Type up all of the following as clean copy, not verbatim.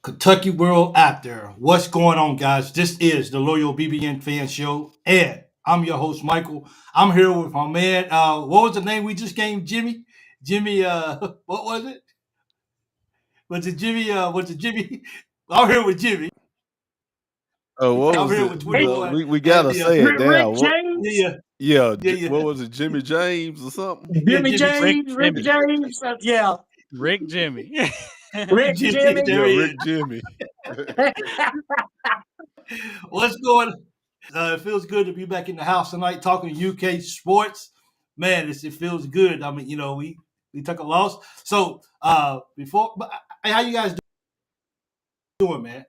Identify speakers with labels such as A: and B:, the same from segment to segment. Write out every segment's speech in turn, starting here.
A: Kentucky world out there. What's going on, guys? This is the Loyal BBN Fan Show, and I'm your host, Michael. I'm here with my man. What was the name we just gave Jimmy? Jimmy, what was it? Was it Jimmy? Was it Jimmy? I'm here with Jimmy.
B: Oh, what
A: I'm
B: was
A: here
B: it?
A: with 21.
B: We
A: And
B: gotta say it
C: Rick
B: now. What?
C: James,
A: yeah,
B: Yeah,
A: yeah, yeah,
B: what was it? Jimmy James or something?
A: yeah,
C: Jimmy
A: Jimmy,
C: James, Rick
D: Jimmy.
C: James, yeah,
D: Rick Jimmy.
C: Rick
A: Jimmy.
C: Jimmy.
A: There
B: Yeah,
A: he
B: Rick
A: is.
B: Jimmy.
A: What's going on? It feels good to be back in the house tonight talking UK sports. Man, it feels good. I mean, we took a loss. So how you guys doing, man?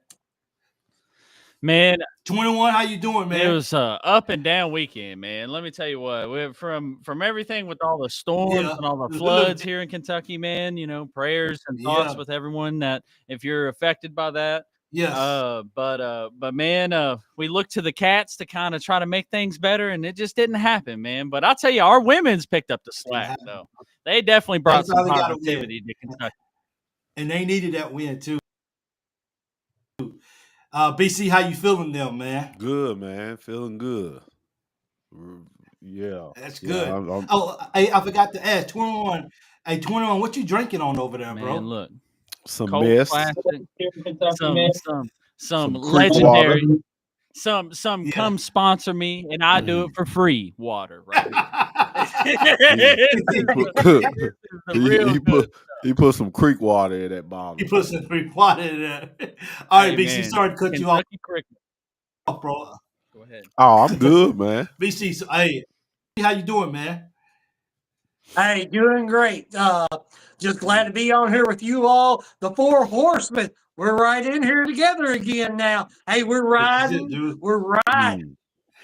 D: Man,
A: 21, how you doing, man?
D: it was a up and down weekend, man. Let me tell you what. From everything with all the storms
A: Yeah.
D: and all the
A: Look,
D: floods here in Kentucky, man. Prayers and thoughts
A: yeah,
D: with everyone that if you're affected by that.
A: yes.
D: But man, we looked to the Cats to kind of try to make things better, and it just didn't happen, man. But I'll tell you, our women's picked up the slack, though. They definitely brought
A: That's how
D: some
A: they gotta win.
D: positivity to Kentucky.
A: And they needed that win too. BC, how you feeling them, man?
B: Good, man. Feeling good. Yeah.
A: That's
B: Yeah.
A: good. I forgot to ask 21. Hey, 21, what you drinking on over there, bro?
D: Man, look,
B: some
D: cold
B: mess.
D: classic, some
B: Some creek
D: legendary,
B: water.
D: some
A: Yeah.
D: come sponsor me, and I do it for free. Water, right?
B: He put some creek water in that bottle.
A: He put some free water in there. All right,
D: Hey,
A: BC,
D: man,
A: sorry to cut you off,
D: Kentucky cricket.
A: bro.
D: Go ahead.
B: Oh, I'm good, man.
A: BC, so, hey, how you doing, man?
C: Hey, doing great. Just glad to be on here with you all. The Four Horsemen. We're right in here together again now. Hey, we're riding.
A: Dude.
C: We're riding.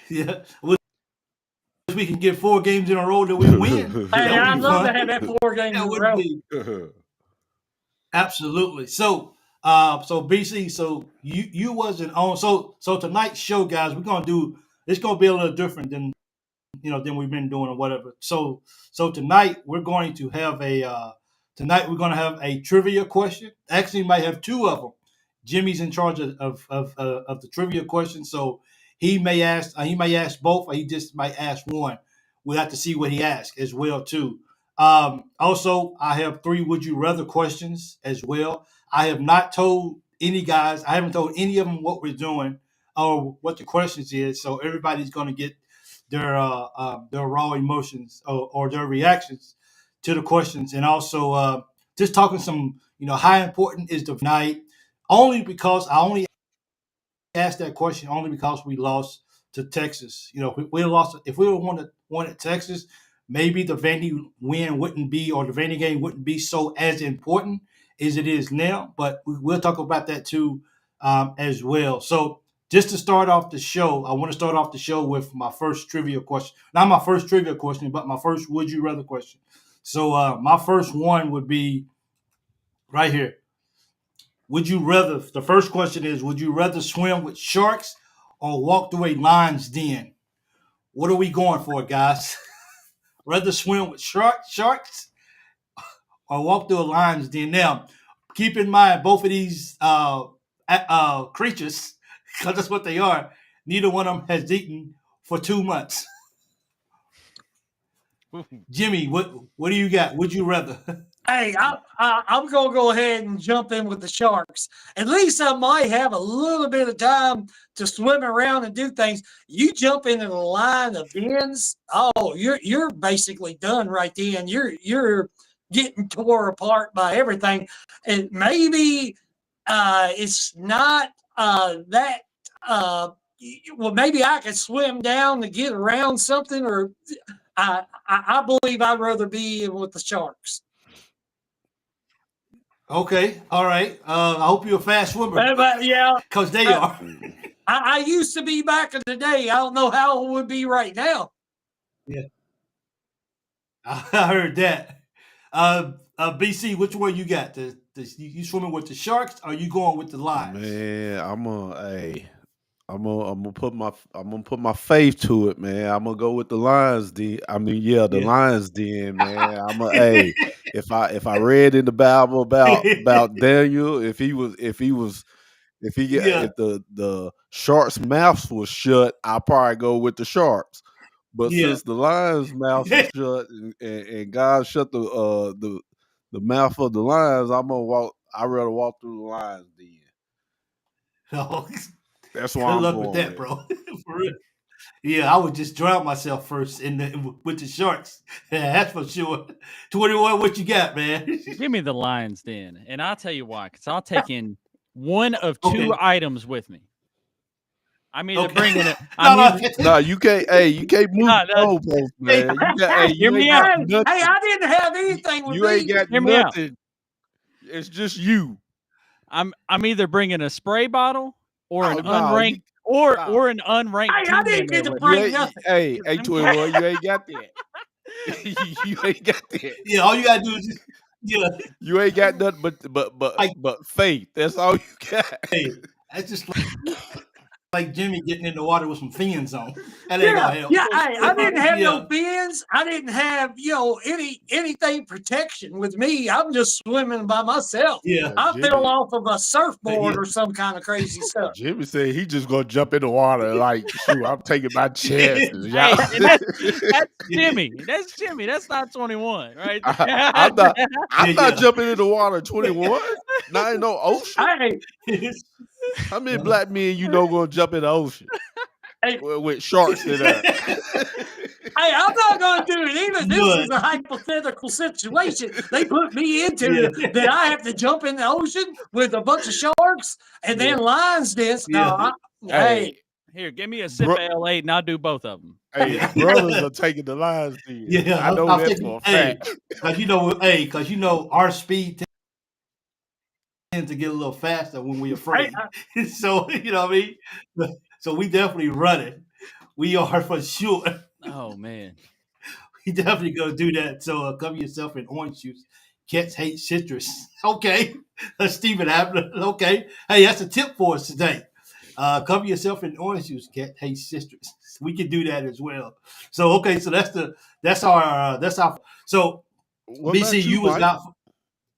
A: Yeah. Wish we can get 4 games in a row that we win.
C: Hey,
A: That would
C: I'd
A: be
C: love
A: fun.
C: to have that 4 games
A: That
C: in a
A: would
C: row.
A: be. Absolutely. So BC, so you wasn't on. So tonight's show, guys, it's gonna be a little different than we've been doing or whatever. So tonight we're going to have a trivia question. Actually, we might have 2 of them. Jimmy's in charge of the trivia question, so he may ask both, or he just might ask one. We'll have to see what he asks as well too. Also, I have 3 would you rather questions as well. I haven't told any of them what we're doing or what the questions is, so everybody's going to get their raw emotions or their reactions to the questions, and also just talking some how important is the night. Only because I only asked that question only because we lost to Texas. If we lost, if we wanted Texas, maybe the Vandy win wouldn't be, or the Vandy game wouldn't be so as important as it is now. But we'll talk about that too as well. So just to start off the show, I want to start off the show with my first trivia question. Not my first trivia question, but my first would you rather question. So my first one would be right here. The first question is, would you rather swim with sharks or walk through a lion's den? What are we going for, guys? Rather swim with sharks or walk through a lion's den? Now, keep in mind, both of these creatures, because that's what they are, neither one of them has eaten for 2 months. Jimmy, what do you got? Would you rather?
C: Hey, I'm going to go ahead and jump in with the sharks. At least I might have a little bit of time to swim around and do things. You jump into the line of dens, oh, you're basically done right then. You're getting tore apart by everything. And maybe it's not that. Well, maybe I could swim down to get around something, or I believe I'd rather be with the sharks.
A: Okay, all right. I hope you're a fast swimmer.
C: But yeah,
A: because they are.
C: I used to be back in the day. I don't know how it would be right now.
A: Yeah, I heard that. BC, which one you got? You swimming with the sharks, or you going with the lions?
B: Man, I'm gonna put my faith to it, man. I'm gonna go with the Lions Den. The Lions Den, man. if I read in the Bible about Daniel, if
A: Yeah.
B: the shark's mouth was shut, I probably go with the sharks. But
A: Yeah.
B: since the lion's mouth was shut and God shut the mouth of the lions, I'd rather walk through the lions then.
A: Oh,
B: That's
A: good
B: why I'm
A: luck with
B: going
A: that,
B: with.
A: bro. For real. Yeah, I would just drown myself first with the sharks. Yeah, that's for sure. 21, what you got, man?
D: Give me the Lions Den, and I'll tell you why. Because I'll take in one of two
A: Okay.
D: items with me. I'm either
A: Okay.
D: bringing it.
A: No,
D: I'm
A: no.
D: either.
B: No, you can't. Hey, you can't move
D: No,
B: the
D: no,
B: goalposts,
A: Hey,
B: man. You
D: Hear me
B: ain't
D: out.
B: got
C: Hey,
B: nothing.
C: I didn't have anything with
B: You ain't
C: me.
B: got
D: Hear me out.
B: nothing. It's just you.
D: I'm either bringing a spray bottle or an
B: Oh no,
D: unranked or
B: no.
D: an unranked
C: Hey, I
D: team
C: didn't
D: member
C: get to
D: with
B: You
D: me.
C: bring
B: ain't.
C: nothing.
B: Hey,
D: 'Cause
B: hey,
D: them
B: 21. You ain't got that. You ain't got that.
A: yeah, all you gotta do is just, yeah,
B: You ain't got nothing
A: like,
B: but faith. That's all you got.
A: hey, that's just like Jimmy getting in the water with some fins on. That ain't
C: Yeah,
A: gonna help.
C: yeah. Hey, I didn't have
A: Yeah,
C: no fins. I didn't have anything protection with me. I'm just swimming by myself.
A: yeah,
C: I fell
B: Jimmy.
C: off of a surfboard
A: yeah.
C: or some kind of crazy stuff.
B: Jimmy said he just gonna jump in the water like, shoot, I'm taking my chances.
D: Hey,
B: Y'all.
D: and that's Jimmy. That's Jimmy. That's not 21, right?
B: I'm not. I'm not
A: Yeah,
B: jumping in the water. 21. Not in no ocean.
C: Hey,
A: yeah.
B: How many black men you know gonna jump in the ocean
C: hey,
B: with sharks in there?
C: I'm not going to do it either. This
A: Good.
C: is a hypothetical situation. They put me into
A: Yeah,
C: that I have to jump in the ocean with a bunch of sharks and
A: yeah,
C: then lions dance.
A: yeah,
C: Hey,
B: Hey,
D: Here, give me a sip
B: bro,
D: of L8 and I'll do both of them.
B: hey,
A: yeah.
B: brothers are taking the lines then.
A: Yeah,
B: I know
A: I'm
B: that
A: thinking,
B: for a
A: hey,
B: fact.
A: because our speed tends to get a little faster when we're
C: hey,
A: afraid. So you know what I mean. So we definitely running. We are for sure.
D: Oh man.
A: We definitely gonna do that. So cover yourself in orange juice. Cats hate citrus. Okay, Stephen Abner. Okay, hey, that's a tip for us today. Cover yourself in orange juice. Cat hates citrus. We can do that as well. So okay, so that's our. So
B: What about you,
A: BCU was
B: Mike?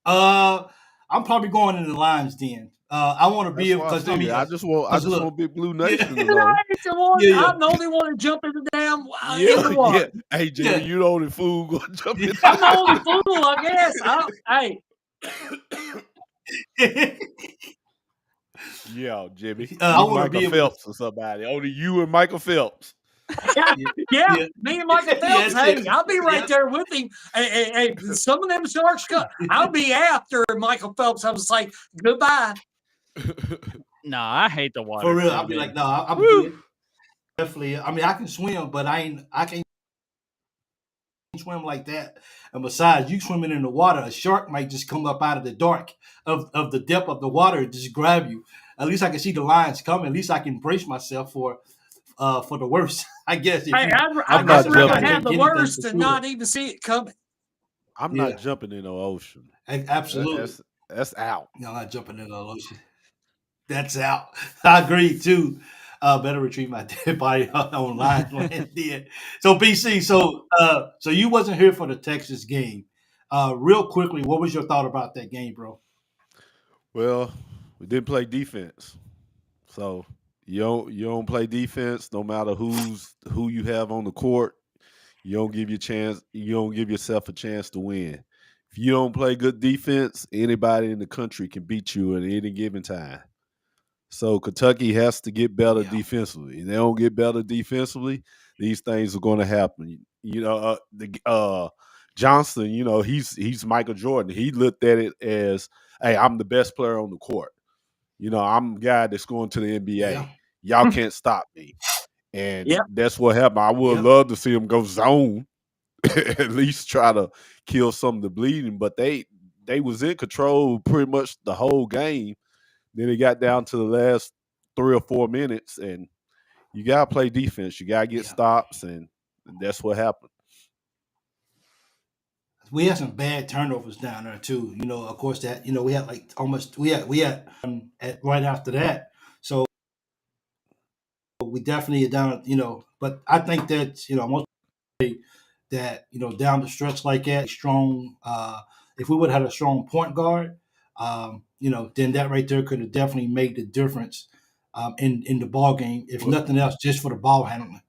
A: not. I'm probably going in the Lions Den. I want to be
B: That's
A: able
B: why I
A: because I
B: said
A: mean,
B: I just
A: look,
B: want Big Blue
A: yeah,
B: Nation to
C: and I
B: know.
C: ain't the one.
A: yeah,
C: I'm the only one to jump in the damn in the
B: Yeah, yeah.
C: water.
B: Hey, Jimmy,
A: yeah,
B: you the only fool gonna jump in.
C: I'm the only fool, I guess. Hey,
A: yeah.
B: Yeah, Jimmy.
A: I
B: You
A: want to
B: Michael
A: be able to.
B: Phelps or somebody. Only you and Michael Phelps.
C: yeah,
A: Yeah,
C: yeah,
A: yeah,
C: me and Michael
A: yeah,
C: Phelps.
A: that's it.
C: Hey, I'll be right
A: Yeah,
C: there with him. Hey, some of them sharks cut. I'll be after Michael Phelps. I was like, goodbye.
D: Nah, I hate the water
A: for real.
D: too,
A: I'll be
D: man.
A: like, no, I'm
D: Woo!
A: good. Definitely. I mean, I can swim, but I can't swim like that. And besides, you swimming in the water, a shark might just come up out of the dark of the depth of the water and just grab you. At least I can see the lines coming. At least I can brace myself for the worst. I guess if
C: Hey,
A: you, I
B: I'm
C: I'd
A: guess
B: not
A: if I
C: rather
A: got to
B: jumping
C: have
B: in.
A: take
C: the
A: anything for
C: worst and
A: sure.
C: not even see it coming.
B: I'm not
A: Yeah,
B: jumping in the ocean.
A: absolutely.
B: That's out.
A: No, I'm not jumping in the ocean. That's out. I agree too. Better retrieve my dead body online when it did. So BC, so you wasn't here for the Texas game. Real quickly, what was your thought about that game, bro?
B: Well, we didn't play defense. So you don't play defense no matter who you have on the court. You don't give yourself a chance to win. If you don't play good defense, anybody in the country can beat you at any given time. So Kentucky has to get better
A: Yeah,
B: defensively. If they don't get better defensively, these things are going to happen. Johnson, he's Michael Jordan. He looked at it as, hey, I'm the best player on the court. I'm a guy that's going to the
A: yeah,
B: NBA. Y'all can't stop me. And
C: Yep.
B: that's what happened. I would
A: yep,
B: love to see him go zone, at least try to kill some of the bleeding. But they was in control pretty much the whole game. Then it got down to the last 3 or 4 minutes, and you gotta play defense. You gotta get
A: yeah.
B: stops, and that's what happened.
A: We had some bad turnovers down there too. Of course that we had like almost we had right after that. So we definitely are down. But I think that most that down the stretch like that, strong. if we would have had a strong point guard, then that right there could have definitely made the difference in the ball game. If
B: Well,
A: nothing else, just for the ball handling.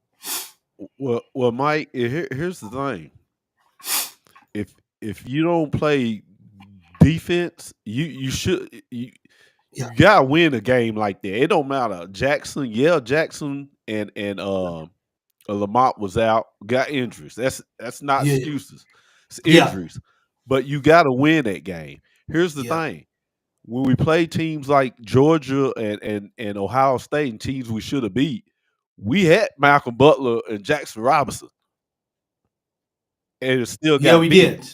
B: well, Mike. Here's the thing: if you don't play defense, you
A: Yeah,
B: gotta win a game like that. It don't matter. Jackson and Lamont was out, got injuries. That's not
A: yeah,
B: excuses. It's
A: yeah,
B: injuries. But you gotta win that game. Here's the
A: yeah,
B: thing. When we play teams like Georgia and Ohio State and teams we should have beat, we had Malcolm Butler and Jackson Robinson and it still
A: yeah.
B: got
A: We
B: beat.
A: did.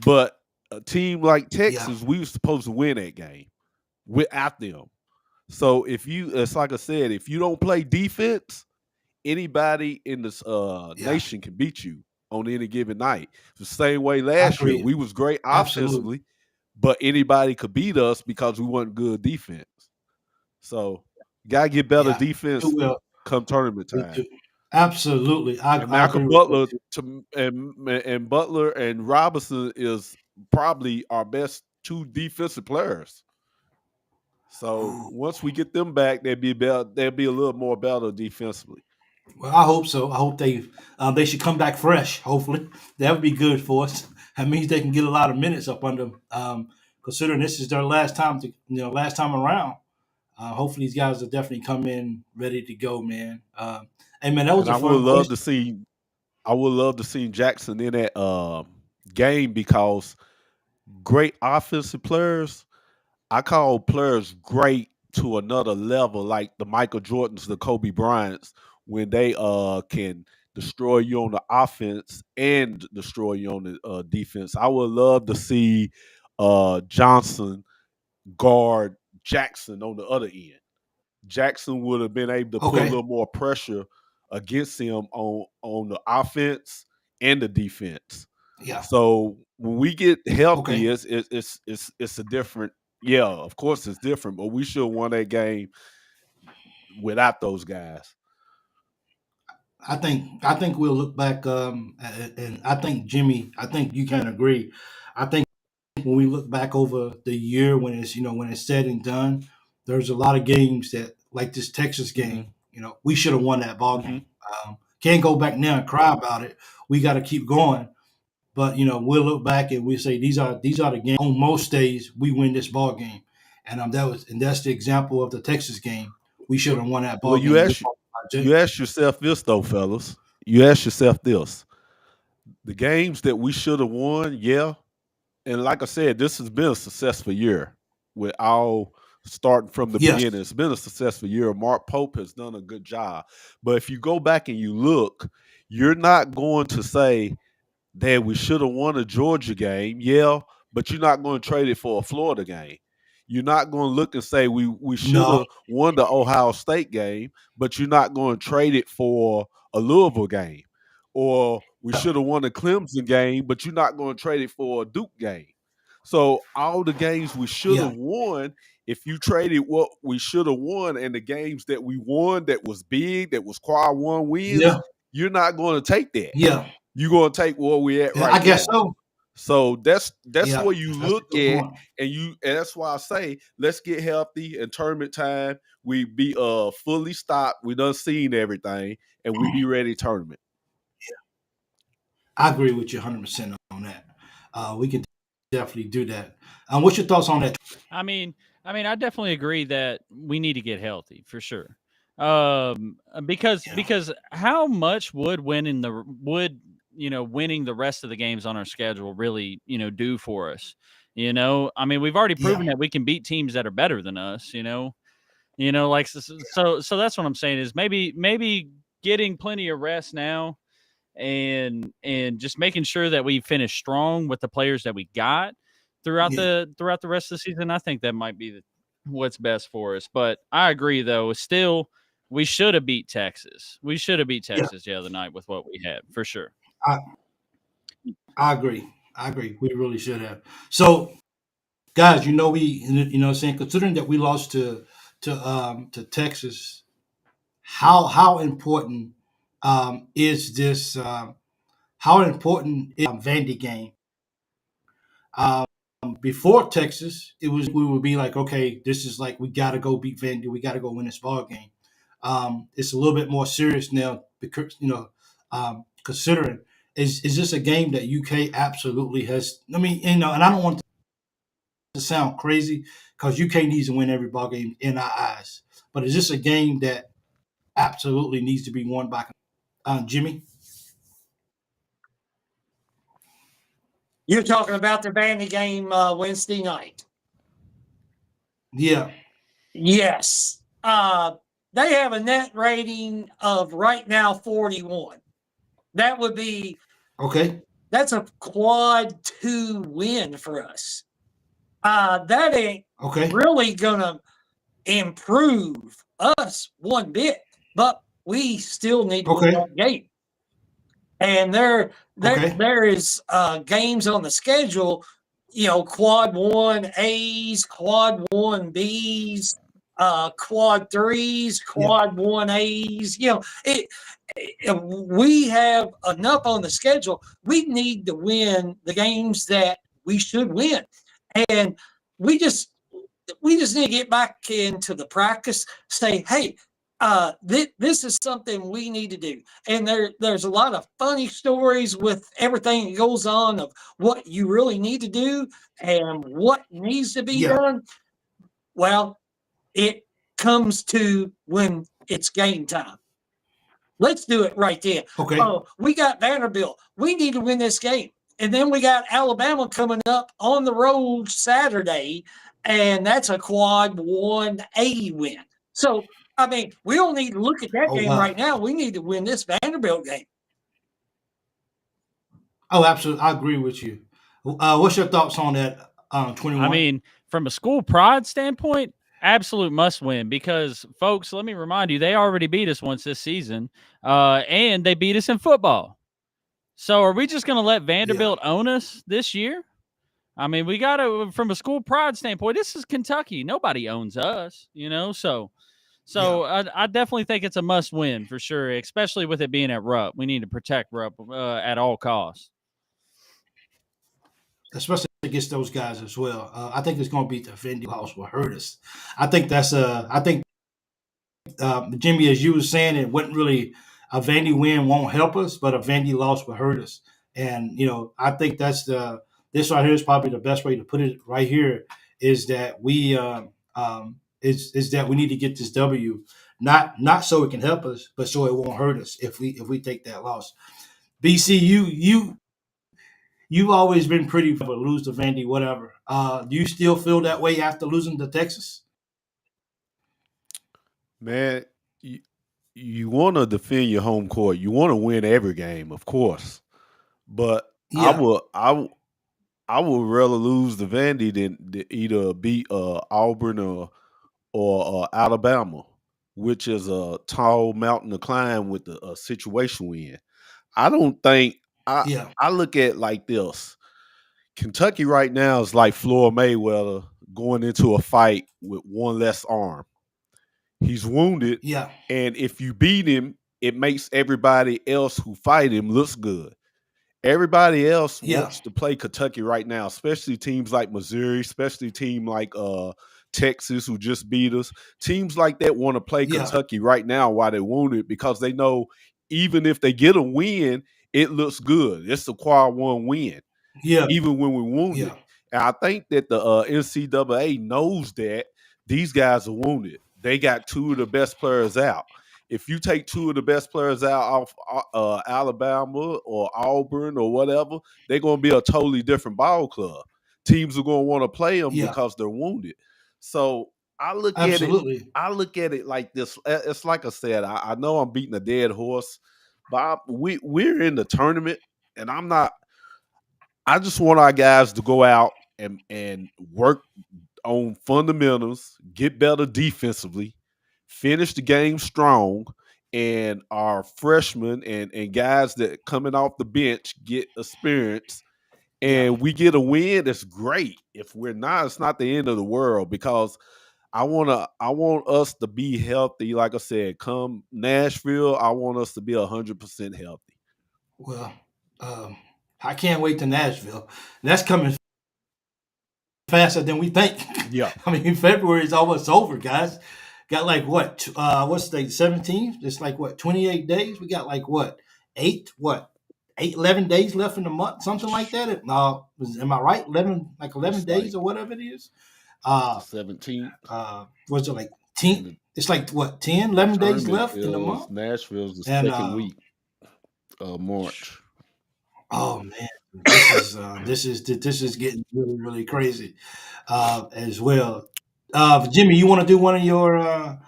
B: But a team like
A: Yeah,
B: Texas, we were supposed to win that game without them. So it's like I said, if you don't play defense, anybody in this
A: yeah.
B: nation can beat you on any given night. The same way
A: I
B: last year,
A: agree.
B: we was great
A: Absolutely.
B: offensively, but anybody could beat us because we weren't good defense. So, gotta get better
A: Yeah.
B: defense
A: Too well.
B: come tournament
A: Me
B: time.
A: too. Absolutely.
B: And
A: I agree
B: Malcolm
A: with that
B: Butler
A: too.
B: and Butler and Robinson is probably our best two defensive players. So
A: Ooh.
B: once we get them back, they'll be a little more better defensively.
A: Well, I hope so. I hope they should come back fresh. Hopefully, that would be good for us. That means they can get a lot of minutes up under them. Considering this is their last time around. Hopefully, these guys will definitely come in ready to go, man. Hey, man, that was
B: And
A: a fun question.
B: I would love to see Jackson in that game because great offensive players. I call players great to another level, like the Michael Jordans, the Kobe Bryants, when they can destroy you on the offense and destroy you on the defense. I would love to see Johnson guard Jackson on the other end. Jackson would have been able to put a
A: Okay.
B: little more pressure against him on the offense and the defense.
A: Yeah.
B: So when we get healthy,
A: Okay.
B: it's a different. Yeah, of course it's different, but we should have won that game without those guys.
A: I think we'll look back, and I think Jimmy. I think you can agree. I think when we look back over the year when it's said and done, there's a lot of games that like this Texas
B: Mm-hmm.
A: game. We should have won that ball
B: Mm-hmm.
A: game. Can't go back now and cry about it. We got to keep going. But we'll look back and we say these are the games. On most days, we win this ball game, and that's the example of the Texas game. We should have won that
B: Well,
A: ball game.
B: you ask yourself this though, fellas. You ask yourself this: the games that we should have won, yeah. And like I said, this has been a successful year with all starting from the
A: Yes,
B: beginning. It's been a successful year. Mark Pope has done a good job. But if you go back and you look, you're not going to say that we should have won a Georgia game, yeah, but you're not going to trade it for a Florida game. You're not going to look and say we should
A: no,
B: have won the Ohio State game, but you're not going to trade it for a Louisville game. Or we should have won the Clemson game, but you're not going to trade it for a Duke game. So all the games we should
A: yeah,
B: have won, if you traded what we should have won and the games that we won that was big, that was quad one wins,
A: yeah,
B: you're not going to take that.
A: yeah,
B: You're going to take where we at
A: yeah. I
B: right
A: guess
B: now.
A: so.
B: So that's
A: Yeah,
B: where you
A: that's a
B: look
A: good
B: at,
A: point.
B: and that's why I say let's get healthy in tournament time. We be fully stocked. We done seen everything, and we be ready tournament.
A: I agree with you 100% on that. We can definitely do that. What's your thoughts on that?
D: I mean, I definitely agree that we need to get healthy for sure.
A: Yeah,
D: Because how much would winning the rest of the games on our schedule really do for us? I mean, we've already
A: yeah,
D: proven that we can beat teams that are better than us. Like so that's what I'm saying is maybe getting plenty of rest now and just making sure that we finish strong with the players that we got
A: yeah,
D: throughout the rest of the season. I think that might be what's best for us. But I agree though, still we should have beat Texas. We should have beat
A: yeah.
D: Texas the other night with what we had for sure.
A: I, I agree. I agree. We really should have. So, guys, what I'm saying, considering that we lost to Texas, how important is this? How important is Vandy game? before Texas, we would be like, okay, this is like we got to go beat Vandy, we got to go win this ball game. It's a little bit more serious now because considering is this a game that UK absolutely has? I mean, and I don't want to sound crazy because UK needs to win every ball game in our eyes, but is this a game that absolutely needs to be won by Jimmy?
C: You're talking about the Vandy game Wednesday night.
A: Yeah.
C: Yes. They have a net rating of right now 41. That would be
A: Okay.
C: that's a quad 2 win for us. That ain't
A: Okay.
C: really gonna improve us one bit, but we still need to win
A: Okay.
C: that game. And there
A: Okay.
C: is games on the schedule, quad 1As, quad 1Bs, quad 3s,
A: Yeah.
C: quad 1As. We have enough on the schedule. We need to win the games that we should win. And we just need to get back into the practice, say, hey, this is something we need to do. And there's a lot of funny stories with everything that goes on of what you really need to do and what needs to be done. Well, it comes to when it's game time. Let's do it right there.
A: Okay.
C: Oh, we got Vanderbilt. We need to win this game. And then we got Alabama coming up on the road Saturday, and that's a quad 1A win. So, I mean, we don't need to look at that game
A: wow.
C: right now. We need to win this Vanderbilt game.
A: Oh, absolutely. I agree with you. What's your thoughts on that 21?
D: I mean, from a school pride standpoint, absolute must win because, folks, let me remind you, they already beat us once this season, and they beat us in football. So are we just going to let Vanderbilt own us this year? I mean, we got to, from a school pride standpoint, this is Kentucky. Nobody owns us, so I definitely think it's a must win for sure, especially with it being at Rupp. We need to protect Rupp at all costs.
A: Especially against those guys as well. I think it's going to be the Vandy loss will hurt us. I think that's Jimmy, as you were saying, it wasn't really a Vandy win won't help us, but a Vandy loss will hurt us. And I think this right here is probably the best way to put it. Right here is that we is that we need to get this W, not so it can help us, but so it won't hurt us if we take that loss. BC, you've always been pretty for lose to Vandy, whatever. Do you still feel that way after losing to Texas?
B: Man, you want to defend your home court. You want to win every game, of course. But I would rather lose to Vandy than to either beat Auburn or Alabama, which is a tall mountain to climb with a situation we in. I don't think I look at it like this. Kentucky right now is like Floyd Mayweather going into a fight with one less arm. He's wounded, and if you beat him, it makes everybody else who fight him looks good. Everybody else wants to play Kentucky right now, especially teams like Missouri, especially team like Texas who just beat us. Teams like that want to play Kentucky right now while they're wounded because they know even if they get a win, it looks good. It's a quad 1 win. Even when we're wounded. And I think that the NCAA knows that these guys are wounded. They got two of the best players out. If you take two of the best players out off Alabama or Auburn or whatever, they're going to be a totally different ball club. Teams are going to want to play them because they're wounded. So I look at it like this. It's like I said, I know I'm beating a dead horse, but we're in the tournament, and I just want our guys to go out and work on fundamentals, get better defensively, finish the game strong, and our freshmen and guys that coming off the bench get experience, and we get a win. That's great. If we're not, it's not the end of the world because I want us to be healthy. Like I said, come Nashville, I want us to be 100% healthy.
A: Well, I can't wait to Nashville. That's coming faster than we think.
B: Yeah.
A: I mean, February is almost over, guys. Got like what? What's the 17th? It's like what? 28 days. We got like what? 11 days left in the month, something like that. Am I right? 11 days or whatever it is.
B: 17th.
A: Was it like 10? It's like what? 10, 11 days left in the month.
B: Nashville's the second week of March.
A: Oh man, this is getting really, really crazy as well. Jimmy, you want to do one of your? I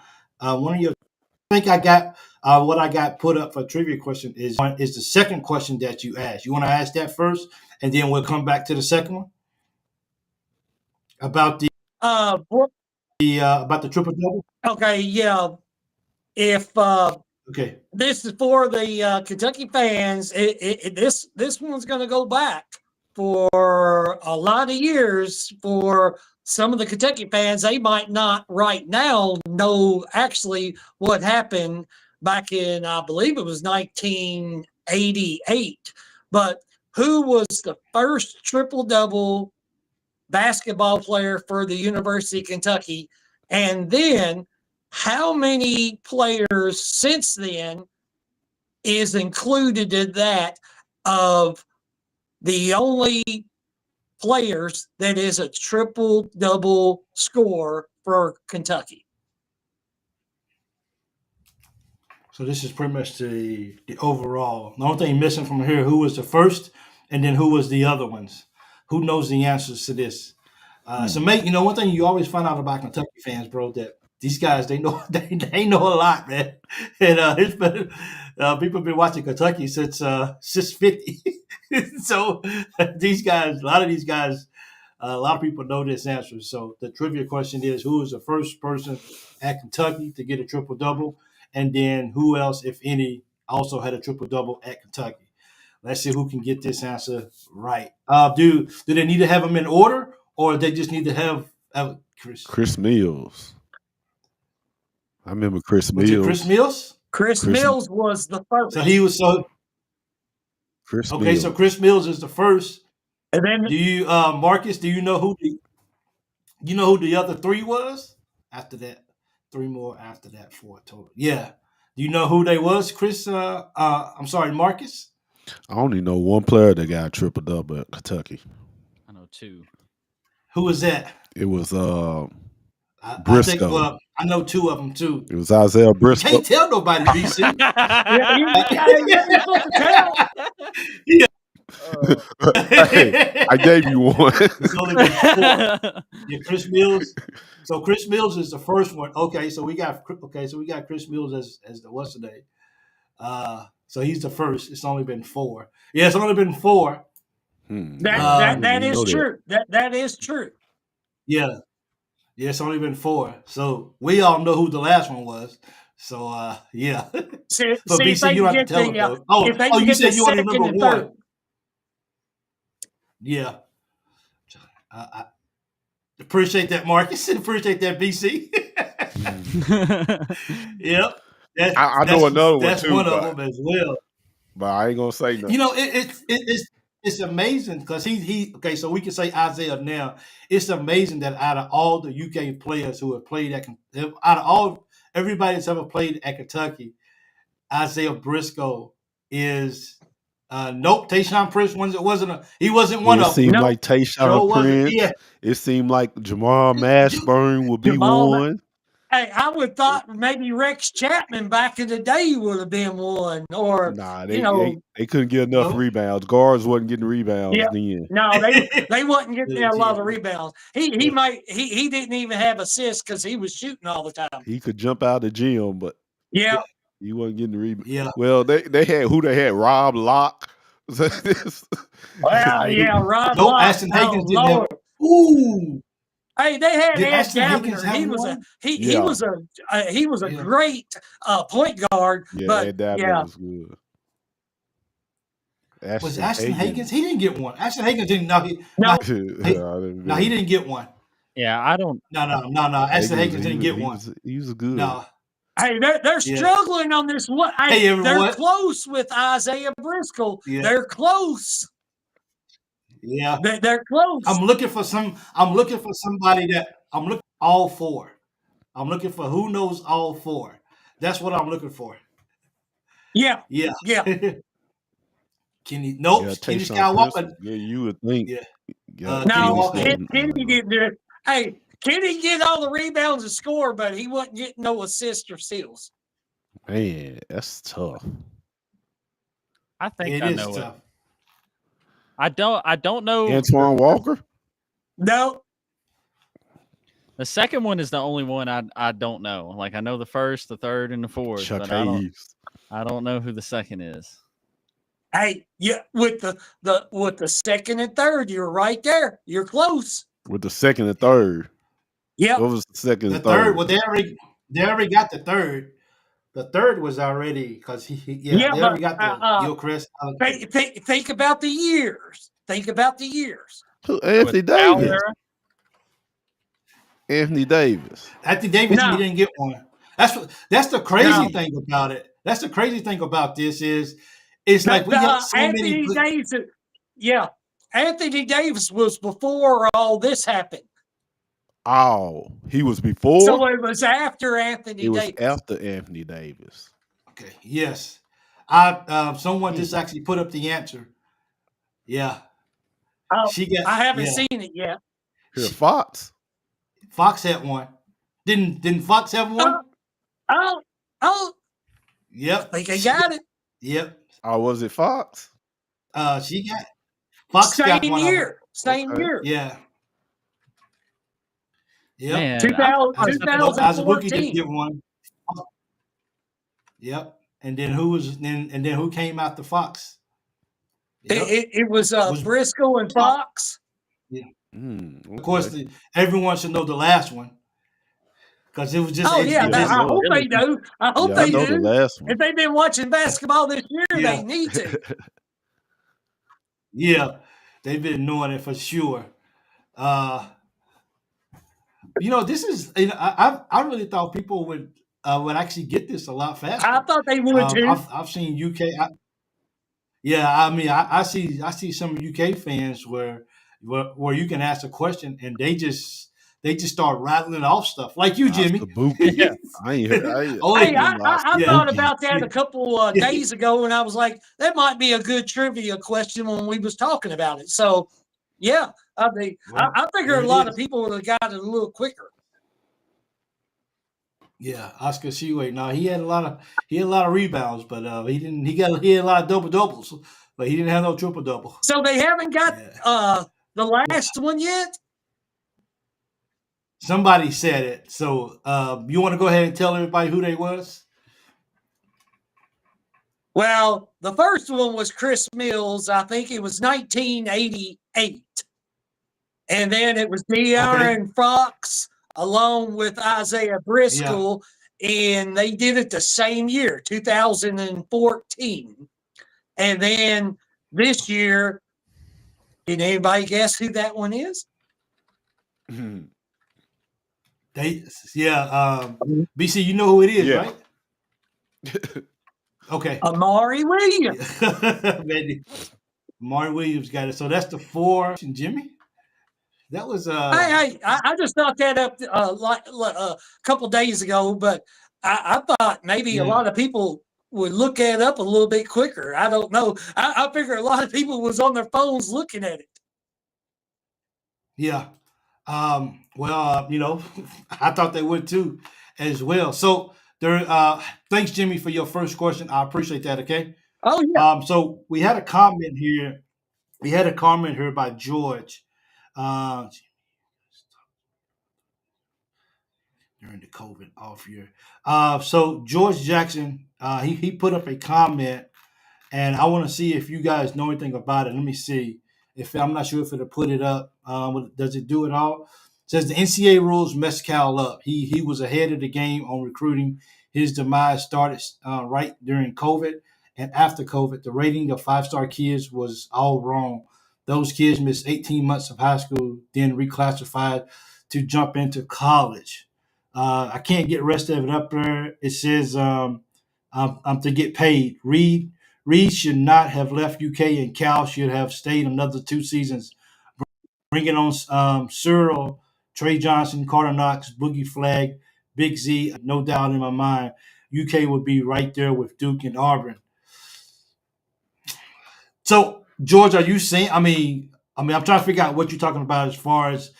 A: think I got what I got put up for trivia question is the second question that you asked. You want to ask that first, and then we'll come back to the second one about the triple double.
C: Okay, yeah. If
A: Okay.
C: this is for the Kentucky fans, this one's going to go back for a lot of years. For some of the Kentucky fans, they might not right now know actually what happened back in, I believe it was 1988. But who was the first triple-double basketball player for the University of Kentucky? And then how many players since then is included in that of the only players that is a triple-double score for Kentucky?
A: So this is pretty much the overall. The only thing missing from here, who was the first, and then who was the other ones? Who knows the answers to this? So, mate, one thing you always find out about Kentucky fans, bro, that these guys they know they know a lot, man. And it's been people have been watching Kentucky since 50. So these guys, a lot of people know this answer. So the trivia question is, who was the first person at Kentucky to get a triple double, and then who else, if any, also had a triple double at Kentucky? Let's see who can get this answer right. Do they need to have them in order, or they just need to have
B: Chris Mills? I remember Chris
A: Was
B: Mills.
A: it Chris Mills?
C: Chris Mills was the first.
A: So he was
B: Chris
A: okay.
B: Mills.
A: So Chris Mills is the first.
C: And then
A: Do you, Marcus? Do you know who the other three was? After that, three more after that, four total. Yeah. Do you know who they was, Chris? I'm sorry, Marcus.
B: I only know one player that got a triple double at Kentucky.
D: I know two.
A: Who was that?
B: It was
A: Briscoe. I know two of them too.
B: It was Isaiah Briscoe.
A: Can't tell nobody, BC.
C: yeah,
B: Hey, I gave you one.
A: It's only been four. Yeah, Chris Mills. So Chris Mills is the first one. Okay, so we got Chris Mills as the what's the name? So he's the first. It's only been four. Yeah, it's only been four.
C: That is true. That is true.
A: Yeah. Yeah, it's only been four. So we all know who the last one was. So yeah.
C: See,
A: So BC, you don't have to tell them though. You said you only remember one. Yeah. I appreciate that, Marcus. Appreciate that, BC. Yep.
B: I know another one
A: that's
B: too.
A: That's one of them as well.
B: But I ain't gonna say nothing.
A: It's amazing because he okay. So we can say Isaiah now. It's amazing that out of all the UK players who have played everybody that's ever played at Kentucky, Isaiah Briscoe is nope. Tayshaun Prince he wasn't one of them.
B: It seemed like Tayshaun Prince. Yeah. It seemed like Jamal Mashburn would be one.
C: Hey, I would thought maybe Rex Chapman back in the day would have been one, or
B: they couldn't get enough rebounds. Guards wasn't getting rebounds then.
C: No, they wasn't getting a lot of rebounds. He didn't even have assists because he was shooting all the time.
B: He could jump out of the gym, but
C: he
B: wasn't getting the rebound.
A: Yeah.
B: Well, they had Rob Locke.
C: Rob Locke.
A: Ashton Higgins didn't have.
C: Ooh. Hey, they had Ed Gavner. He was a great point guard.
B: Yeah,
C: but
B: Ed Gavner was good.
A: Was Ashton Higgins? He didn't get one. Ashton Higgins didn't. No, he didn't get one.
D: Yeah, I don't.
A: No. Ashton Higgins didn't get one.
B: He was good.
A: No.
C: Hey, they're struggling on this one. Hey,
A: everyone.
C: They're close with Isaiah Briscoe. Yeah. They're close.
A: Yeah.
C: They're close.
A: I'm looking for somebody that I'm looking all four. I'm looking for who knows all four. That's what I'm looking for.
C: Yeah,
A: Yeah.
C: yeah.
A: Kenny, nope.
B: Yeah,
A: Kenny
B: Tayshaun Prince.
A: Skywalker.
B: Yeah, you would think.
A: Yeah.
B: Yeah,
A: Kenny
C: No,
A: Walker.
B: Kenny.
C: Kenny didn't do it. Hey, Kenny get all the rebounds and score, but he wasn't getting no assists or steals.
B: Man, that's tough.
D: I think
A: It
D: I
A: is
D: know it.
A: tough.
D: I don't know.
B: Antoine Walker.
C: No,
D: The second one is the only one I don't know. Like I know the first, the third, and the fourth,
B: Chuck
D: but
B: Hayes.
D: I don't know who the second is.
C: hey, yeah, with the second and third, you're right there. You're close.
B: With the second and third.
C: Yep.
B: What was the second
A: The
B: and
A: third,
B: third?
A: well, they already got the third. The third was already because
C: Yeah,
A: they
C: but
A: already got the Gilchrist.
C: think about the years. Think about the years.
B: Who? Anthony
D: With Al
B: Davis.
D: Vera?
B: Anthony Davis.
A: Anthony Davis,
C: No.
A: he didn't get one. That's the crazy
C: No.
A: thing about it. That's the crazy thing about this is it's like we
C: The,
A: have so many
C: Anthony
A: good.
C: Davis. Yeah, Anthony Davis was before all this happened.
B: Oh, he was before.
C: So it was after Anthony
B: It was
C: Davis.
B: after Anthony Davis.
A: Okay, yes. Someone just actually put up the answer. Yeah,
C: Oh,
A: she got.
C: I haven't
A: yeah.
C: seen it yet.
B: Here, Fox.
A: Fox had one. Didn't Fox have one?
C: Oh,
A: Yep.
C: I think I got it.
A: Yep.
B: Or was it Fox?
A: She got. Fox got
C: Same
A: one of them.
C: year. Same
B: Okay.
C: year.
A: Yeah. Yep.
D: Man,
C: 2000
D: I'm-
A: Isaac Wookie did
C: 2014.
A: get one. Yep. And then who came after Fox? Yep.
C: It was
A: Was-
C: Briscoe and Fox.
A: Of course, everyone should know the last one because it was just.
C: Oh yeah,
B: yeah,
C: I hope
D: really.
C: they do. I hope
B: Yeah, I
C: they
B: know
C: do.
B: the last one.
C: If they've been watching basketball this year,
A: Yeah.
C: they need to.
A: Yeah, they've been knowing it for sure. This is. I really thought people would actually get this a lot faster.
C: I thought they would too.
A: I've seen UK. I mean, I see some UK fans where you can ask a question and they just start rattling off stuff like you, Jimmy.
B: Kabuki.
D: Yeah.
B: I ain't heard. I
C: Hey, I
A: Yeah.
C: thought about that a couple
A: Yeah.
C: days ago, and I was like, that might be a good trivia question when we was talking about it. So, yeah, I figure
A: there
C: a
A: it
C: lot
A: is.
C: of people would have got it a little quicker.
A: Yeah, Oscar Tshiebwe. No, he had a lot of rebounds, but he didn't. He had a lot of double doubles, but he didn't have no triple double.
C: So they haven't got
A: Yeah.
C: the last one yet.
A: Somebody said it. So you want to go ahead and tell everybody who they was?
C: Well, the first one was Chris Mills. I think it was 1988. And then it was De'Aaron Fox along with Isaiah Briscoe. And they did it the same year, 2014. And then this year, can anybody guess who that one is?
A: BC, you know who it is,
B: Yeah.
A: right? Okay.
C: Amari Williams.
A: Vandy. Martin Williams got it. So that's the 4. And Jimmy? That was
C: Hey, I just thought that up a couple days ago, but I thought maybe a lot of people would look that up a little bit quicker. I don't know. I figure a lot of people was on their phones looking at it.
A: Yeah. I thought they would too as well. So there thanks, Jimmy, for your first question. I appreciate that, okay?
C: Oh yeah.
A: So we had a comment here. We had a comment here by George. During the COVID off year. So George Jackson, he put up a comment, and I want to see if you guys know anything about it. Let me see. If I'm not sure if it'll put it up. Does it do it all? It says the NCAA rules messed Cal up. He was ahead of the game on recruiting. His demise started right during COVID, and after COVID, the rating of 5-star kids was all wrong. Those kids missed 18 months of high school, then reclassified to jump into college. I can't get the rest of it up there. It says I'm to get paid. Read Reed should not have left UK, and Cal should have stayed another 2 seasons. Bringing on Cyril, Trey Johnson, Carter Knox, Boogie Flag, Big Z, no doubt in my mind, UK would be right there with Duke and Auburn. So, George, are you saying? I'm trying to figure out what you're talking about as far as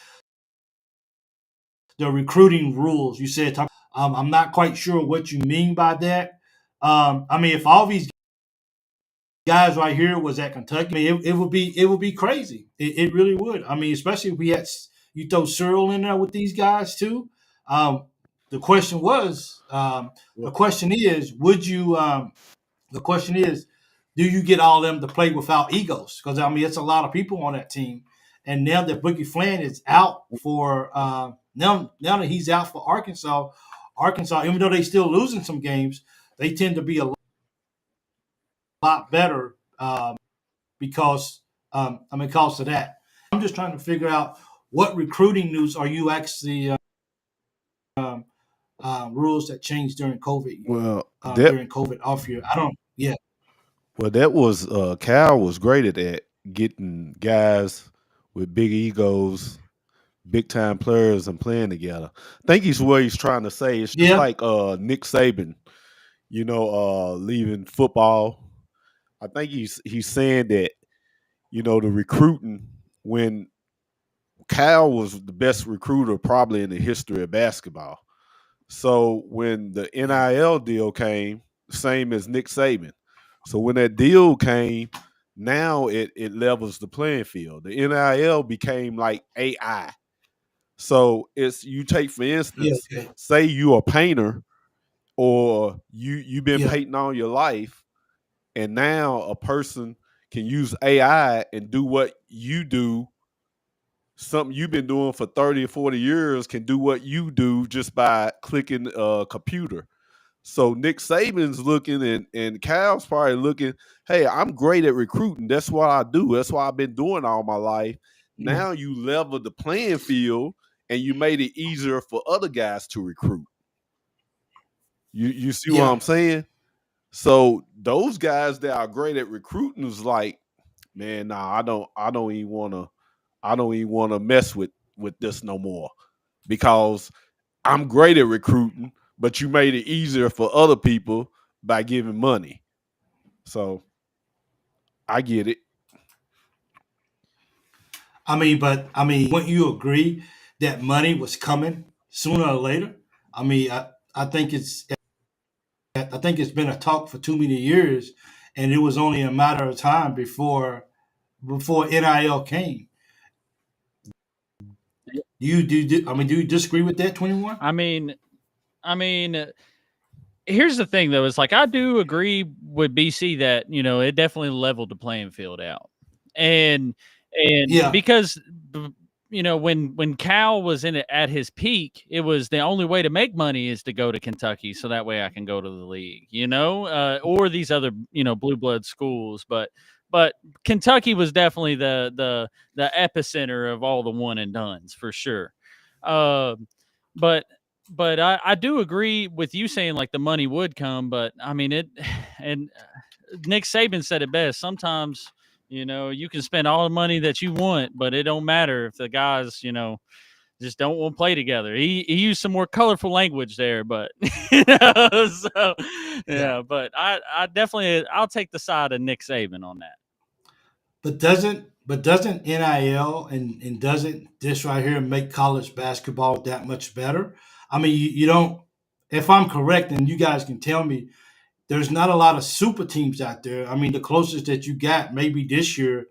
A: the recruiting rules. You said, I'm not quite sure what you mean by that. If all these guys right here was at Kentucky, it would be crazy. It really would. Especially if we had you throw Cyril in there with these guys too. The question was, the question is, would you? The question is, do you get all of them to play without egos? Because it's a lot of people on that team, and now that Boogie Flan is out for now that he's out for Arkansas, even though they still losing some games, they tend to be a lot better because of that. I'm just trying to figure out what recruiting news are you actually rules that changed during COVID.
B: Well,
A: during COVID off year, I don't. Yeah.
B: Well, that was Cal was great at that, getting guys with big egos, big time players, and playing together. I think he's what he's trying to say. It's just like Nick Saban, leaving football. I think he's saying that the recruiting, when Cal was the best recruiter probably in the history of basketball. So when the NIL deal came, same as Nick Saban. So when that deal came, now it levels the playing field. The NIL became like AI. So it's, you take for instance, say you're a painter, or you've been painting all your life, and now a person can use AI and do what you do. Something you've been doing for 30 or 40 years can do what you do just by clicking a computer. So Nick Saban's looking, and Cal's probably looking, hey, I'm great at recruiting. That's what I do. That's what I've been doing all my life. Now you level the playing field, and you made it easier for other guys to recruit. You see what I'm saying? So those guys that are great at recruiting is like, man, nah, I don't even want to mess with this no more, because I'm great at recruiting, but you made it easier for other people by giving money. So I get it.
A: Wouldn't you agree that money was coming sooner or later? I think it's been a talk for too many years, and it was only a matter of time before NIL came. Do you disagree with that, 21?
D: Here's the thing though, it's like, I do agree with BC that, it definitely leveled the playing field out. And because when Cal was in it at his peak, it was the only way to make money is to go to Kentucky, so that way I can go to the league, or these other blue blood schools. But Kentucky was definitely the epicenter of all the one and dones for sure. But I do agree with you saying like the money would come, but and Nick Saban said it best. Sometimes, you can spend all the money that you want, but it don't matter if the guys, just don't want to play together. He used some more colorful language there, but but I definitely, I'll take the side of Nick Saban on that.
A: But doesn't NIL and doesn't this right here make college basketball that much better? You don't. If I'm correct, and you guys can tell me, there's not a lot of super teams out there. The closest that you got maybe this year,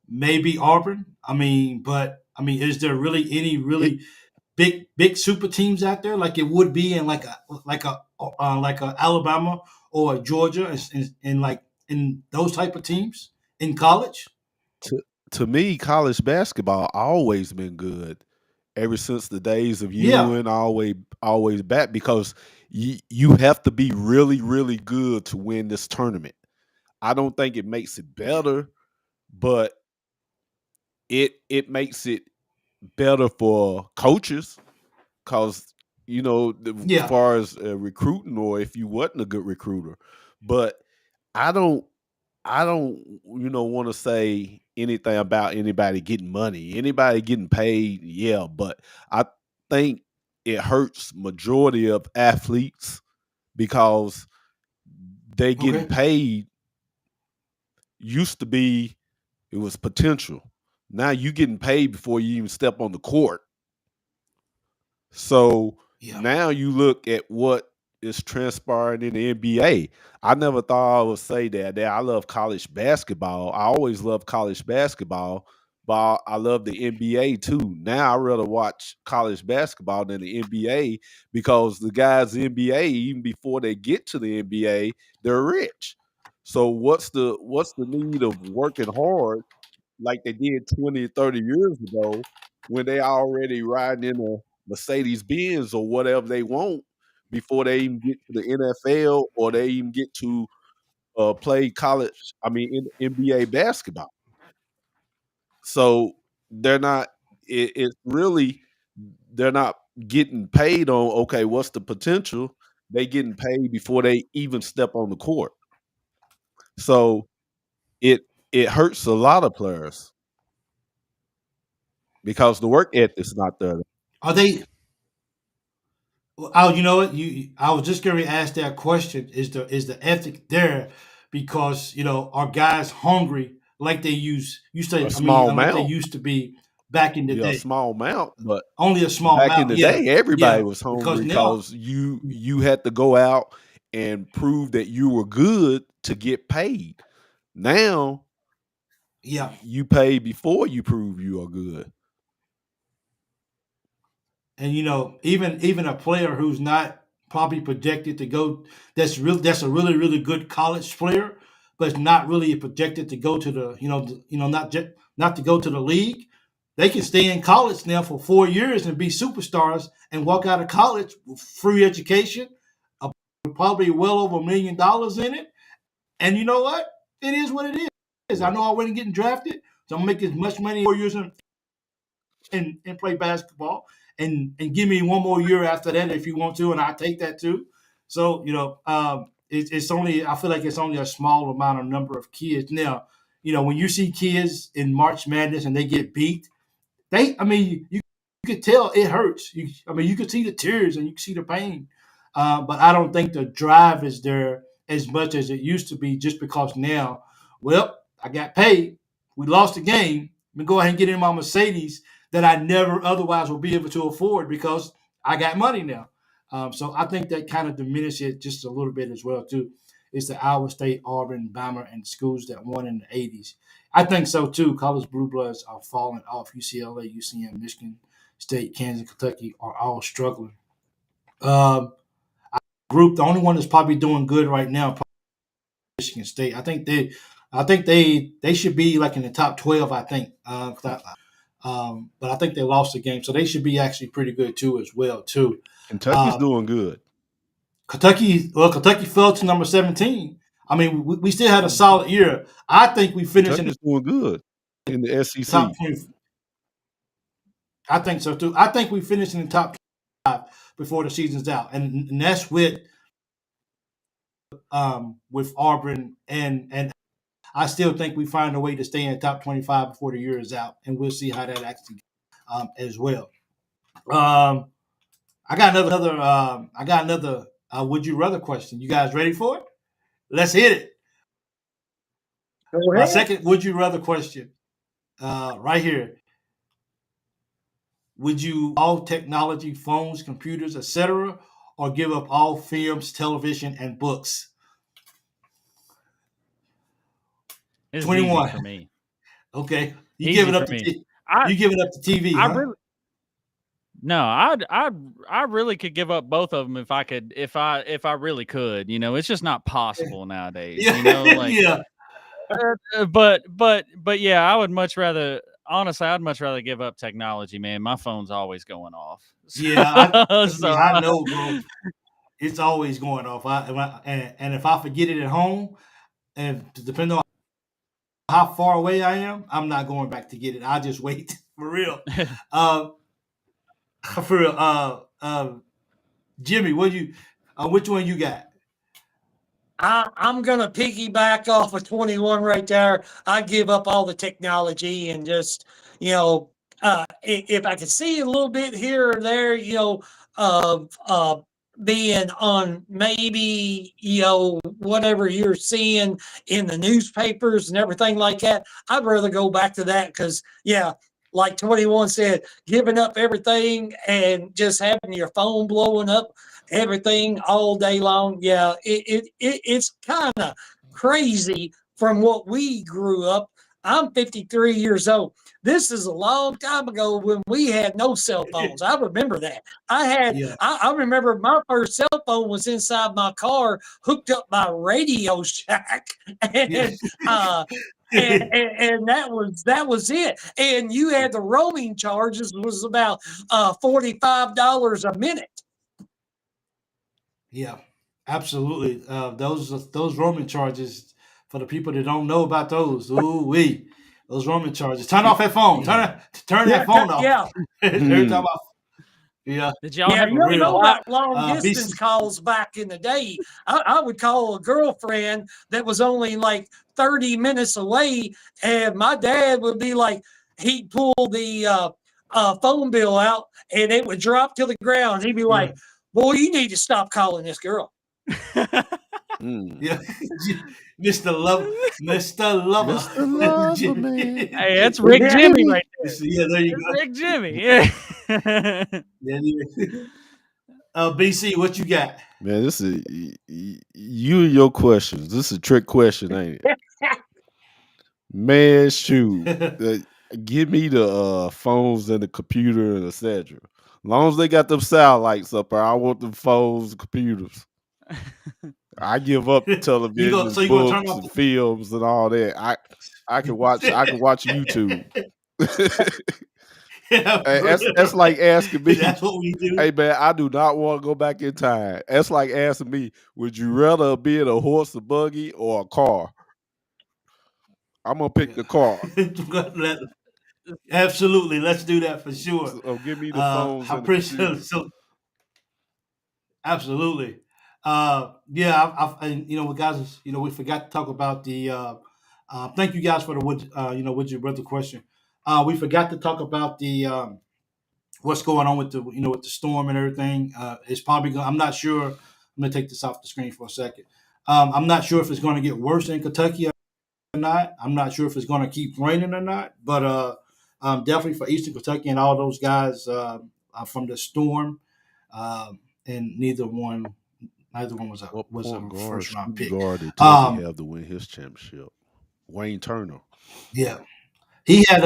A: maybe Auburn. Is there really any really big super teams out there like it would be in like a Alabama or a Georgia, and like in those type of teams in college?
B: To me, college basketball always been good ever since the days of Ewing, always back, because you have to be really, really good to win this tournament. I don't think it makes it better, but it makes it better for coaches, because as far as recruiting, or if you wasn't a good recruiter. But I don't I don't, want to say anything about anybody getting money. Anybody getting paid, yeah, but I think it hurts majority of athletes because they getting
A: Okay.
B: paid used to be it was potential. Now you getting paid before you even step on the court. So
A: Yeah.
B: now you look at what is transpiring in the NBA. I never thought I would say that. I love college basketball. I always loved college basketball, but I love the NBA too. Now I rather watch college basketball than the NBA because the guys in the NBA, even before they get to the NBA, they're rich. So what's the need of working hard like they did 20, 30 years ago when they already riding in a Mercedes Benz or whatever they want before they even get to the NFL or they even get to play college, NBA basketball. So they're not, it's really, they're not getting paid on, okay, what's the potential? They getting paid before they even step on the court. So it it hurts a lot of players because the work ethic's not there.
A: Are they? Oh, you know what? I was just going to ask that question. Is the ethic there? Because are guys hungry like they used
B: A
A: to? I mean,
B: small
A: like they
B: amount,
A: used to be back in the
B: yeah, a
A: day.
B: small amount, but
A: Only a small
B: back in
A: amount.
B: the
A: Yeah,
B: day, everybody
A: yeah.
B: was
A: Because
B: hungry
A: now,
B: because you had to go out and prove that you were good to get paid. Now
A: yeah.
B: you pay before you prove you are good.
A: And even a player who's not probably projected to go, that's a really good college player, but it's not really projected to go to the not to go to the league. They can stay in college now for 4 years and be superstars and walk out of college with free education, uh, probably well over $1 million in it. And you know what? It is what it is. I
B: Yeah.
A: know I wasn't getting drafted, so I'm gonna make as much money in 4 years and play basketball and give me one more year after that if you want to, and I take that too. So it's only, I feel like it's only a small amount of number of kids now. When you see kids in March Madness and they get beat, I mean, you could tell it hurts. I mean, you could see the tears and you can see the pain. But I don't think the drive is there as much as it used to be just because now, well, I got paid. We lost the game. Let me go ahead and get in my Mercedes that I never otherwise would be able to afford because I got money now. So I think that kind of diminishes it just a little bit as well too. It's the Iowa State, Auburn, Bama, and schools that won in the '80s. I think so too. College blue bloods are falling off. UCLA, UCM, Michigan State, Kansas, Kentucky are all struggling. Um, Group, the only one that's probably doing good right now, probably Michigan State. I think they should be like in the top 12. I think, but I think they lost the game, so they should be actually pretty good too as well too.
B: Kentucky's
A: Uh,
B: doing good.
A: Kentucky fell to number 17. I mean, we still had a solid year. I think we finished in the
B: Kentucky's doing good in the
A: top
B: SEC.
A: 20. I think so too. I think we finished in the top 5 before the season's out, and that's with Auburn and I still think we find a way to stay in the top 25 before the year is out, and we'll see how that actually as well. Um, I got another would you rather question. You guys ready for it? Let's hit it.
C: Go
A: My
C: ahead.
A: second would you rather question right here. Would you all technology, phones, computers, etc., or give up all films, television, and books?
D: This is easy
A: 21.
D: for me.
A: Okay, you
D: Easy
A: giving
D: for
A: up the
D: me. I
A: you giving up the TV,
D: I
A: huh?
D: really no. I really could give up both of them if I could. If I really could. It's just not possible nowadays.
A: Yeah,
D: Like.
A: yeah,
D: But yeah, I would much rather. Honestly, I'd much rather give up technology, man. My phone's always going off.
A: yeah.
D: So,
A: Yeah, I know, bro. It's always going off. And if I forget it at home, and depending on how far away I am, I'm not going back to get it. I'll just wait for real. Uh, for real. Jimmy, which one you got?
C: I'm going to piggyback off of 21 right there. I give up all the technology and just, if I could see a little bit here or there, of being on maybe, whatever you're seeing in the newspapers and everything like that, I'd rather go back to that because, yeah, like 21 said, giving up everything and just having your phone blowing up everything all day long. Yeah, it's kind of crazy from what we grew up. I'm 53 years old. This is a long time ago when we had no cell phones. I remember that.
A: Yeah.
C: I remember my first cell phone was inside my car, hooked up my Radio Shack,
A: Yeah.
C: and and that was it. And you had the roaming charges was about $45 a minute.
A: Yeah, absolutely. Those roaming charges for the people that don't know about those. Ooh wee, those roaming charges. Turn off that phone. Turn that phone off.
C: Yeah.
A: Every time I, yeah,
D: Did y'all
C: Yeah,
D: have
C: you
A: for
C: don't know
A: real.
C: about long distance
A: BC,
C: calls back in the day. I would call a girlfriend that was only like 30 minutes away, and my dad would be like, he'd pull the phone bill out, and it would drop to the ground. He'd be
A: yeah,
C: like, "Boy, you need to stop calling this girl."
A: yeah. Mr. Lover, Mr. Lover.
B: Mr. Lover, man.
D: Hey, that's Rick
C: Yeah.
D: Jimmy right
A: Yeah, there you
D: there.
A: go.
D: Rick Jimmy. Yeah.
A: Yeah, yeah. BC, what you got?
B: Man, this is you and your questions. This is a trick question, ain't it? Man, shoot. Give me the phones and the computer and etc. As long as they got them satellites up there, I want them phones, computers. I give up television,
A: So you gonna turn
B: books,
A: off?
B: and films and all that. I can watch YouTube.
A: Yeah,
B: Hey, that's like asking me,
A: that's what we do.
B: hey man, I do not want to go back in time. That's like asking me, would you rather be in a horse, a buggy, or a car? I'm gonna pick the car.
A: Absolutely, let's do that for sure.
B: So give me the phones
A: I
B: and the
A: appreciate
B: computers.
A: so absolutely. Yeah, and guys, we forgot to talk about the. Thank you guys for the would you brother question. We forgot to talk about the what's going on with with the storm and everything. It's probably going. I'm not sure. I'm gonna take this off the screen for a second. I'm not sure if it's going to get worse in Kentucky or not. I'm not sure if it's going to keep raining or not. But definitely for Eastern Kentucky and all those guys from the storm, and neither one was a
B: What point guard,
A: first round pick.
B: shooting guard did Tubby
A: Um,
B: have to win his championship? Wayne Turner.
A: yeah, he had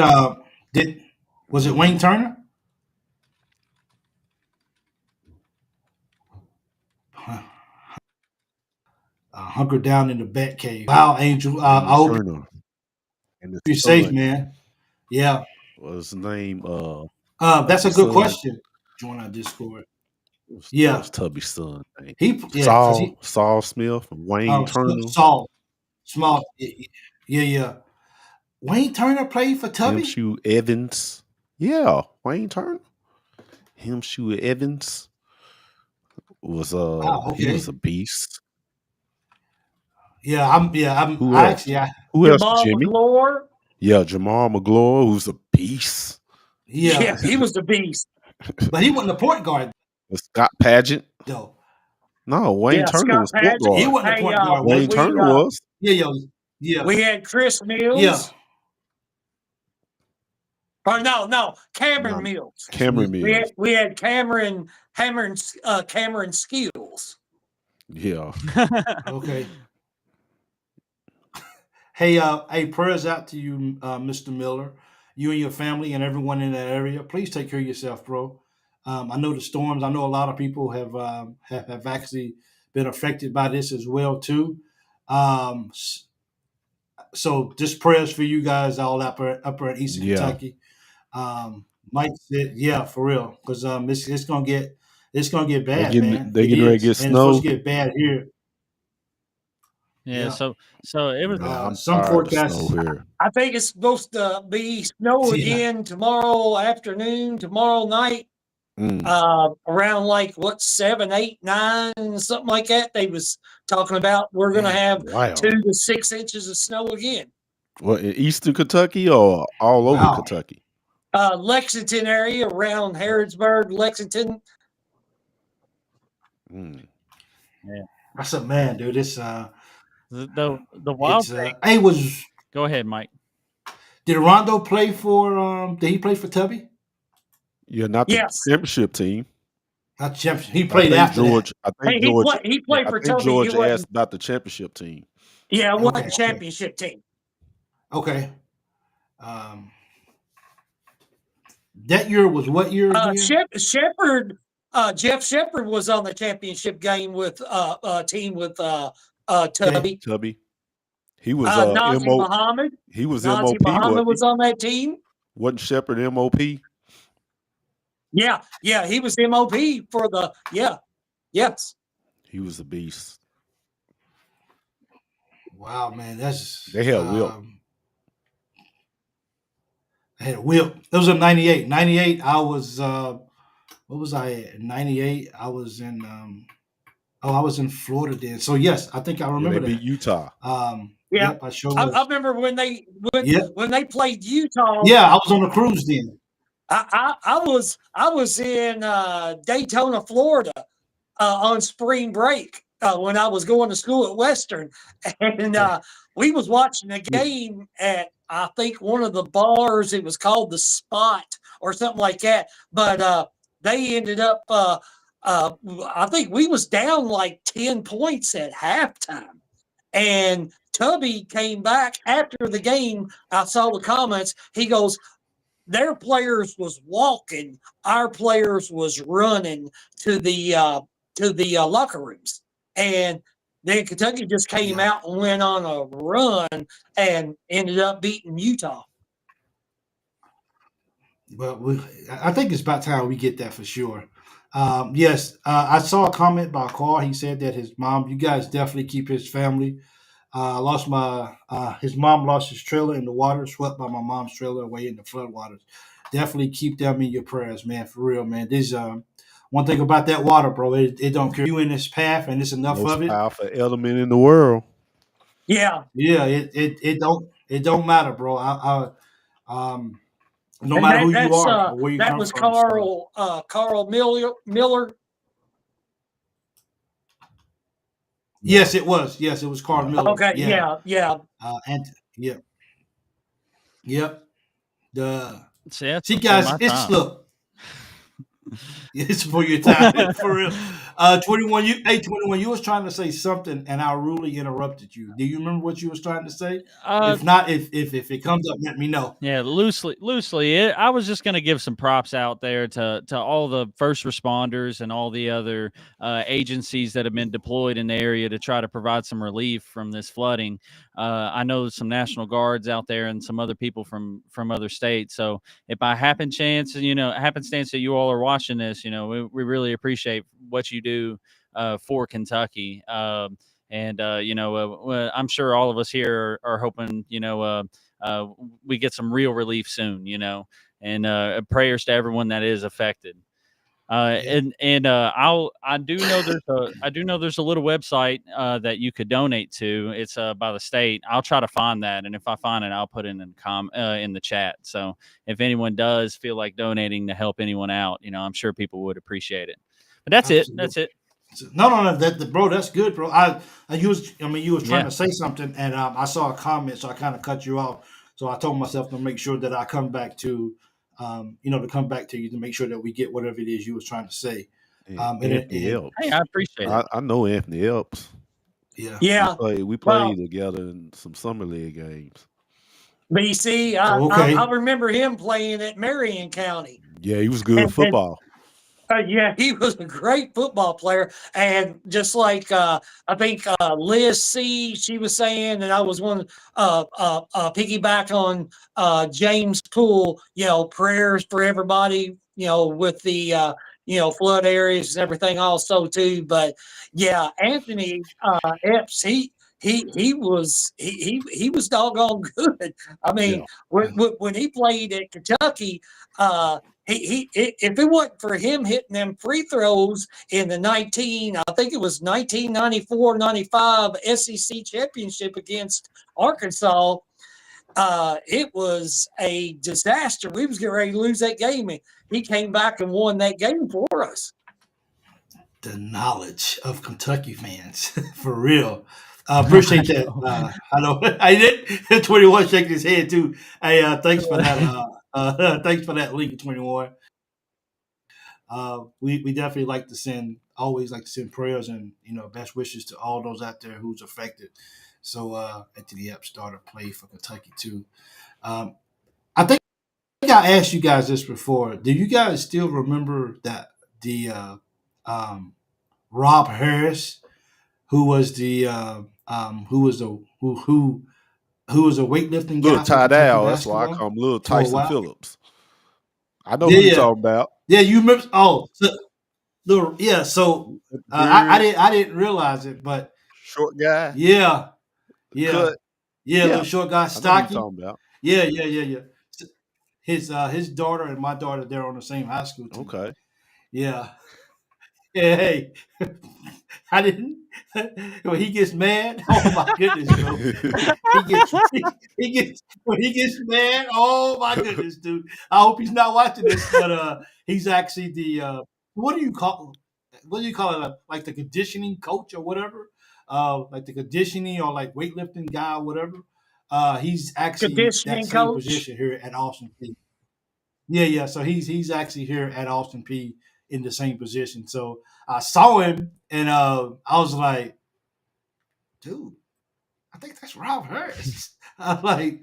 A: was it Wayne Turner? Hunker down in the bat cave. Wow, Angel. I
B: Wayne
A: hope
B: Turner and
A: you're
B: his
A: safe,
B: son.
A: man. Yeah.
B: What's his name?
A: That's a
B: Tubby's
A: good
B: son.
A: question. Join our Discord.
B: That
A: Yeah.
B: was Tubby's son. Name.
A: Because he
B: Saul Smith and Wayne Turner.
A: Saul Small. Yeah. Wayne Turner played for Tubby.
B: Shoe Evans. Yeah, Wayne Turner. Shoe Evans was
A: Wow,
B: he
A: okay.
B: was a beast.
A: Who
B: else? Who else?
C: Jamal
B: Jimmy.
C: McGlure.
B: Yeah, Jamal McGlure, who's a beast.
C: Yeah, he was the beast.
A: But he wasn't a point guard
B: Scott Pageant.
A: though.
B: No, Wayne Turner
C: Scott
B: was point
C: Pageant.
B: guard.
A: He wasn't a point guard.
B: Wayne Turner was.
A: Yeah.
C: We had Chris Mills.
A: Yeah.
C: Or no, Cameron Mills.
B: Cameron Mills.
C: We had Cameron Skills.
B: Yeah.
A: Okay. Hey, prayers out to you, Mr. Miller, you and your family and everyone in that area. Please take care of yourself, bro. I know the storms. I know a lot of people have actually been affected by this as well too. So just prayers for you guys all upper at Eastern Kentucky. Mike said, yeah, for real, because it's gonna get bad, man.
B: They're getting ready to get snow.
A: It's supposed to get bad here.
D: Yeah. So it was.
B: I'm
A: some forecasts.
B: Snow here.
C: I think it's supposed to be snow again tomorrow afternoon, tomorrow night. Around like what 7, 8, 9, something like that. They was talking about we're going to have
B: Wow.
C: 2 to 6 inches of snow again.
B: What, in Eastern Kentucky or all over
A: Wow.
B: Kentucky?
C: Lexington area, around Harrodsburg, Lexington.
A: I said, man, dude, it's
D: The
A: it's
D: Wildcats.
A: hey, was
D: Go ahead, Mike.
A: did Rondo play for did he play for Tubby?
B: Yeah, not the
C: Yes.
B: championship team.
A: Not championship. He
B: I
A: played
B: think
A: after
B: George.
A: that.
B: I think
C: He
B: George.
C: played
B: I
C: for
B: think
C: Tubby.
B: George
C: He wasn't,
B: asked about the championship team.
C: yeah, it
A: Okay,
C: wasn't
A: okay.
C: championship team.
A: Okay. That year was what year again?
C: Shepard, Jeff Shepard was on the championship game with team with Tubby.
B: Tubby. He was
C: Nazi
B: MO.
C: Muhammad.
B: He was
C: Nazi
B: MOP.
C: Muhammad was on that team.
B: Wasn't Shepard MOP?
C: Yeah, he was MOP for the yes.
B: He was a beast.
A: Wow, man, that's
B: They had Wilt.
A: I had Wilt. It was in '98. '98, I was what was I at? In '98, I was in I was in Florida then. So yes, I think I remember
B: they
A: that.
B: beat Utah.
C: Yeah,
A: Yep, I sure
C: I
A: was.
C: remember when they played Utah.
A: Yeah, I was on a cruise then.
C: I was in Daytona, Florida, on spring break when I was going to school at Western, and we was watching a game at I think one of the bars. It was called the Spot or something like that. But they ended up. I think we was down like 10 points at halftime, and Tubby came back after the game. I saw the comments. He goes, their players was walking, our players was running to the locker rooms, and then Kentucky just came out and went on a run and ended up beating Utah.
A: Well, I think it's about time we get that for sure. Yes, I saw a comment by Carl. He said that his mom, you guys definitely keep his family. His mom lost his trailer in the water, swept by my mom's trailer away in the floodwaters. Definitely keep them in your prayers, man, for real, man. This one thing about that water, bro, it don't carry you in this path, and it's enough
B: Most
A: of it.
B: powerful element in the world.
C: Yeah,
A: it don't matter, bro. No matter who you are or where you
C: that
A: come
C: was
A: from.
C: Carl Miller.
A: Yes, it was. Yes, it was Carl Miller.
C: Okay, yeah.
A: And yep.
D: See,
A: Guys, it's look. It's for your time, for real. 21. 21. You was trying to say something, and I rudely interrupted you. Do you remember what you was trying to say? If not, if it comes up, let me know.
D: Yeah, loosely. I was just going to give some props out there to all the first responders and all the other agencies that have been deployed in the area to try to provide some relief from this flooding. I know some National Guards out there and some other people from other states. So if by happenstance that you all are watching this, we really appreciate what you do for Kentucky. I'm sure all of us here are hoping, we get some real relief soon, and prayers to everyone that is affected. I do know there's a little website that you could donate to. It's by the state. I'll try to find that, and if I find it, I'll put it in the chat. So if anyone does feel like donating to help anyone out, I'm sure people would appreciate it. But that's
A: Absolutely.
D: it. That's it.
A: No, bro, that's good, bro. You was trying to say something, and I saw a comment, so I kind of cut you off. So I told myself to make sure that I come back to, to come back to you to make sure that we get whatever it is you was trying to say.
B: Anthony Elps.
D: Hey, I appreciate it.
B: I know Anthony Elps.
A: Yeah.
B: We played together in some summer league games.
C: BC, I remember him playing at Marion County.
B: Yeah, he was good at football.
C: Yeah, he was a great football player, and just like I think Liz C, she was saying, and I was one piggyback on James Poole. Prayers for everybody. With the flood areas and everything, also too. But yeah, Anthony Epps, he was doggone good. I mean, when he played at Kentucky. If it wasn't for him hitting them free throws in the I think it was 1994-95 SEC championship against Arkansas, it was a disaster. We was getting ready to lose that game, and he came back and won that game for us.
A: The knowledge of Kentucky fans, for real. Appreciate that. I know I did. 21 shaking his head too. Hey, thanks for that. Thanks for that link, 21. We definitely always like to send prayers and best wishes to all those out there who's affected. So Anthony Epps started play for Kentucky too. I think I asked you guys this before. Do you guys still remember that the Rob Harris, who was the who was a weightlifting guy?
B: Little tight owl. That's why I call him Little Tyson Phillips. I know who you're talking about.
A: Yeah, you remember? Oh, yeah. So I didn't realize it, but
B: short guy.
A: Yeah,
B: Cut.
A: Little short guy, stocky.
B: Talking about.
A: Yeah. His daughter and my daughter, they're on the same high school team.
B: Okay.
A: Yeah. Yeah, hey, I didn't. When he gets mad, oh my goodness, bro. He gets mad. Oh my goodness, dude. I hope he's not watching this, but he's actually the what do you call it? Like the conditioning coach or whatever. Like the conditioning or like weightlifting guy or whatever. He's actually
C: conditioning
A: that same
C: coach
A: position here at Austin P. Yeah. So he's actually here at Austin P in the same position. So I saw him and I was like, dude, I think that's Rob Harris. I'm like,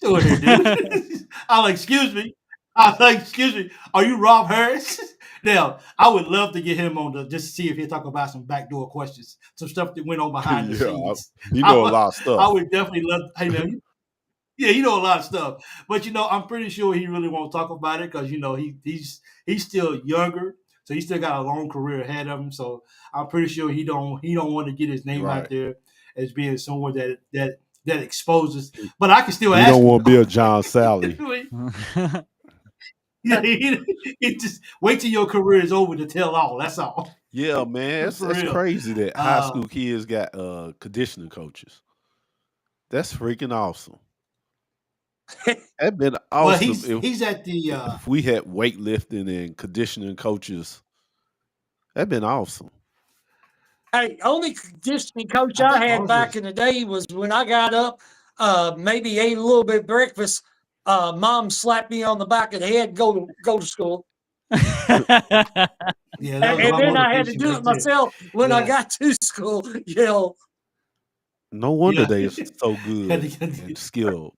A: what you doing here, dude? I'm like, excuse me. I was like, excuse me, are you Rob Harris? Now, I would love to get him on just to see if he'll talk about some backdoor questions, some stuff that went on behind the scenes.
B: You know a lot of stuff.
A: I would definitely love. Hey man, yeah, you know a lot of stuff, but I'm pretty sure he really won't talk about it because he's still younger, so he still got a long career ahead of him. So I'm pretty sure he don't want to get his name out there as being someone that exposes. But I can still ask.
B: You don't want to be a John Sally.
A: Yeah, he just wait till your career is over to tell all. That's all.
B: Yeah, man, it's crazy that high school kids got conditioning coaches. That's freaking awesome. That'd been awesome.
A: Well, he's at the.
B: If we had weightlifting and conditioning coaches, that'd been awesome.
C: Hey, only conditioning coach I had back in the day was when I got up, maybe ate a little bit of breakfast. Mom slapped me on the back of the head. Go to school.
A: Yeah,
C: and then I had to do it myself when I got to school.
B: No wonder they are so good and skilled.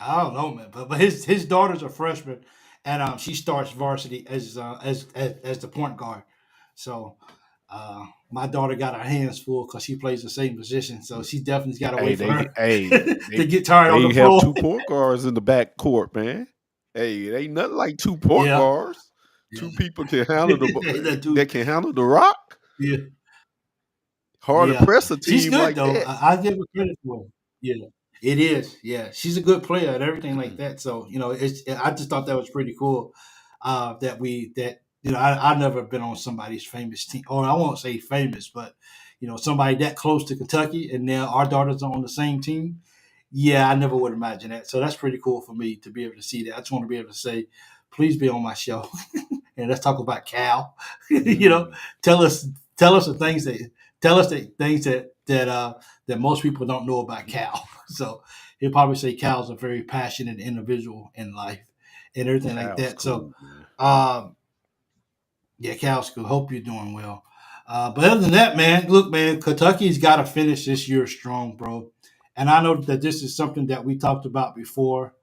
A: I don't know, man, but his daughter's a freshman, and she starts varsity as the point guard. So my daughter got her hands full because she plays the same position. So she definitely got to wait for her to get tired on the floor.
B: They have 2 point guards in the back court, man. Hey, it ain't nothing like 2 point guards. Yeah. 2 people can handle that can handle the rock.
A: Yeah,
B: hard to press a team.
A: She's good,
B: like
A: though.
B: that.
A: I give her credit for it. Yeah. It is, yeah. She's a good player and everything like that. So I just thought that was pretty cool. I've never been on somebody's famous team, or I won't say famous, but somebody that close to Kentucky, and now our daughters are on the same team. Yeah, I never would imagine that. So that's pretty cool for me to be able to see that. I just want to be able to say, please be on my show, and let's talk about Cal. Tell us the things that most people don't know about Cal. So he'll probably say Cal's a very passionate individual in life and everything like that. Cool, so, yeah, Cal's cool. Hope you're doing well. But other than that, man, look, man, Kentucky's got to finish this year strong, bro. And I know that this is something that we talked about before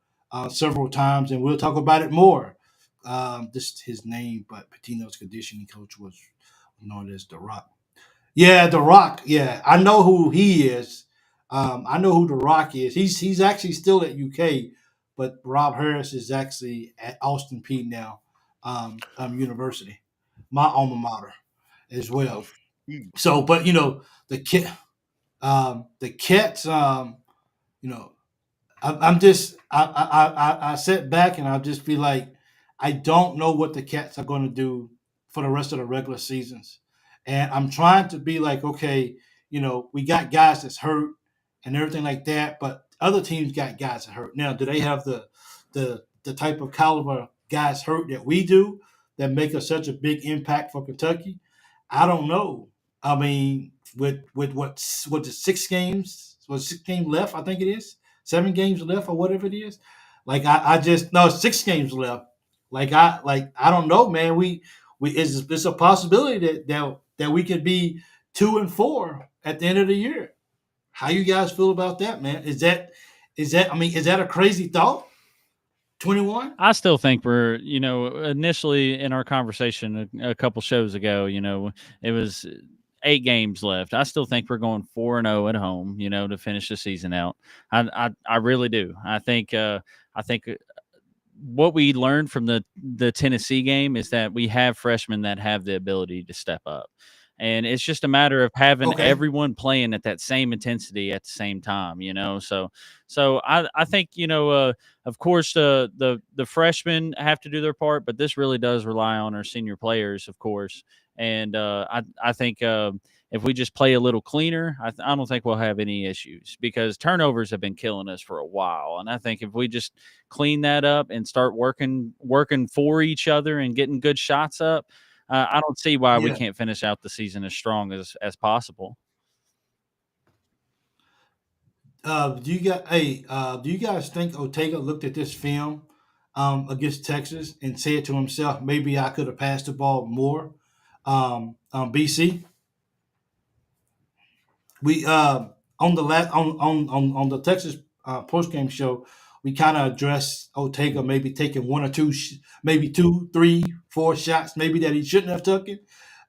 A: several times, and we'll talk about it more. This is his name, but Pitino's conditioning coach was known as The Rock. Yeah, The Rock. Yeah, I know who he is. I know who The Rock is. He's actually still at UK, but Rob Harris is actually at Austin P now, University, my alma mater, as well. So, but the Cats, I'm just I sit back and I just feel like I don't know what the Cats are going to do for the rest of the regular seasons, and I'm trying to be like, okay, we got guys that's hurt and everything like that, but other teams got guys that hurt. Now, do they have the type of caliber guys hurt that we do that make us such a big impact for Kentucky? I don't know. I mean, with what the 6 games, 6 games left, I think it is 7 games left or whatever it is. Like I just no 6 games left. I don't know, man. We it's a possibility that we could be 2-4 at the end of the year. How you guys feel about that, man? Is that I mean, is that a crazy thought? 21?
D: I still think we're, initially in our conversation a couple shows ago, it was 8 games left. I still think we're going 4-0 at home, to finish the season out. I really do. I think what we learned from the Tennessee game is that we have freshmen that have the ability to step up. And it's just a matter of having
A: Okay.
D: everyone playing at that same intensity at the same time, So I think, of course the freshmen have to do their part, but this really does rely on our senior players, of course. And I think if we just play a little cleaner, I don't think we'll have any issues because turnovers have been killing us for a while. And I think if we just clean that up and start working for each other and getting good shots up, I don't see why we
A: Yeah.
D: can't finish out the season as strong as possible.
A: Do you guys think Ortega looked at this film against Texas and said to himself, maybe I could have passed the ball more? BC, we on the last on the Texas post game show, we kind of addressed Ortega maybe taking one or two, maybe 2, 3, 4 shots, maybe that he shouldn't have taken.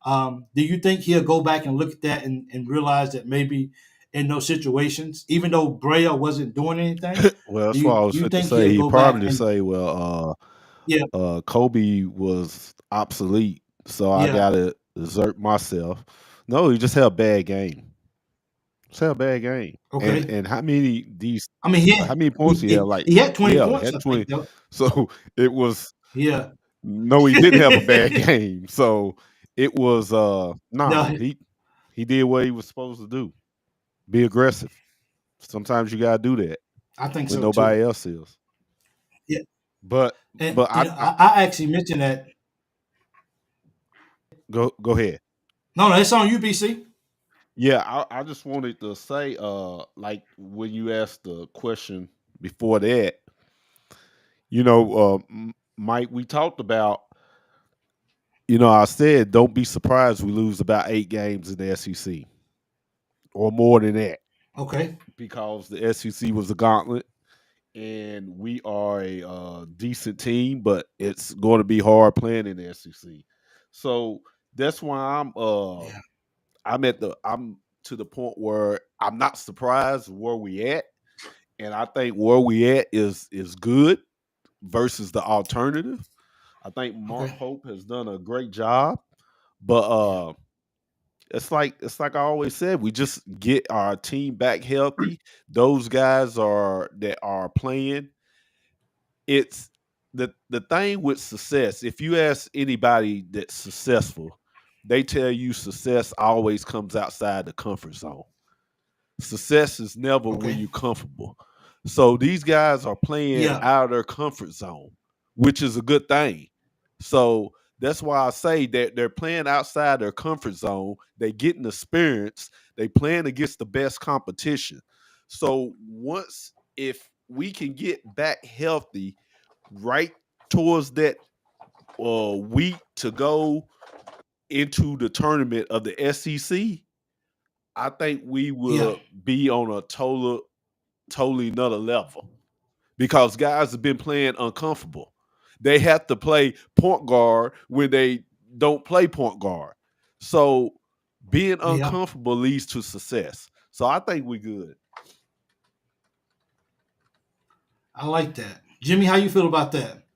A: Do you think he'll go back and look at that and realize that maybe in those situations, even though Brea wasn't doing anything,
B: Well,
A: do
B: that's what
A: you
B: I
A: do
B: was
A: you
B: fit to
A: think
B: say.
A: he'll
B: He
A: go back
B: probably
A: and
B: say, "Well,
A: yeah,
B: Kobe was obsolete, so I
A: yeah,
B: gotta exert myself." No, he just had a bad game. Just had a bad game. And
A: okay.
B: how many these
A: I mean,
B: how many points he had? Like,
A: he had 20
B: yeah, he
A: points,
B: had
A: I think,
B: 20.
A: though.
B: So it was
A: Yeah.
B: no, he didn't have a bad game. So it was nah,
A: No,
B: he did what he was supposed to do. Be aggressive. Sometimes you gotta do that
A: I think
B: when
A: so too.
B: nobody else is.
A: Yeah.
B: But
A: And
B: but I
A: I actually mentioned that.
B: go ahead.
A: No, it's on UBC.
B: Yeah, I just wanted to say, like when you asked the question before that, Mike, we talked about, I said don't be surprised we lose about 8 games in the SEC or more than that
A: Okay.
B: because the SEC was a gauntlet and we are a decent team, but it's going to be hard playing in the SEC. So that's why
A: Yeah.
B: I'm to the point where I'm not surprised where we at, and I think where we at is good versus the alternative. I think Mark
A: Okay.
B: Pope has done a great job, but
A: Yeah.
B: it's like I always said, we just get our team back healthy. Those guys that are playing. It's the thing with success. If you ask anybody that's successful, they tell you success always comes outside the comfort zone. Success is never when
A: Okay.
B: you're comfortable. So these guys are playing
A: Yeah.
B: out of their comfort zone, which is a good thing. So that's why I say that they're playing outside their comfort zone. They getting experience. They playing against the best competition. So once if we can get back healthy right towards that week to go into the tournament of the SEC, I think we
A: Yeah.
B: will be on a totally another level because guys have been playing uncomfortable. They have to play point guard when they don't play point guard. So being
A: Yeah.
B: uncomfortable leads to success. So I think we're good.
A: I like that. Jimmy, how you feel about that?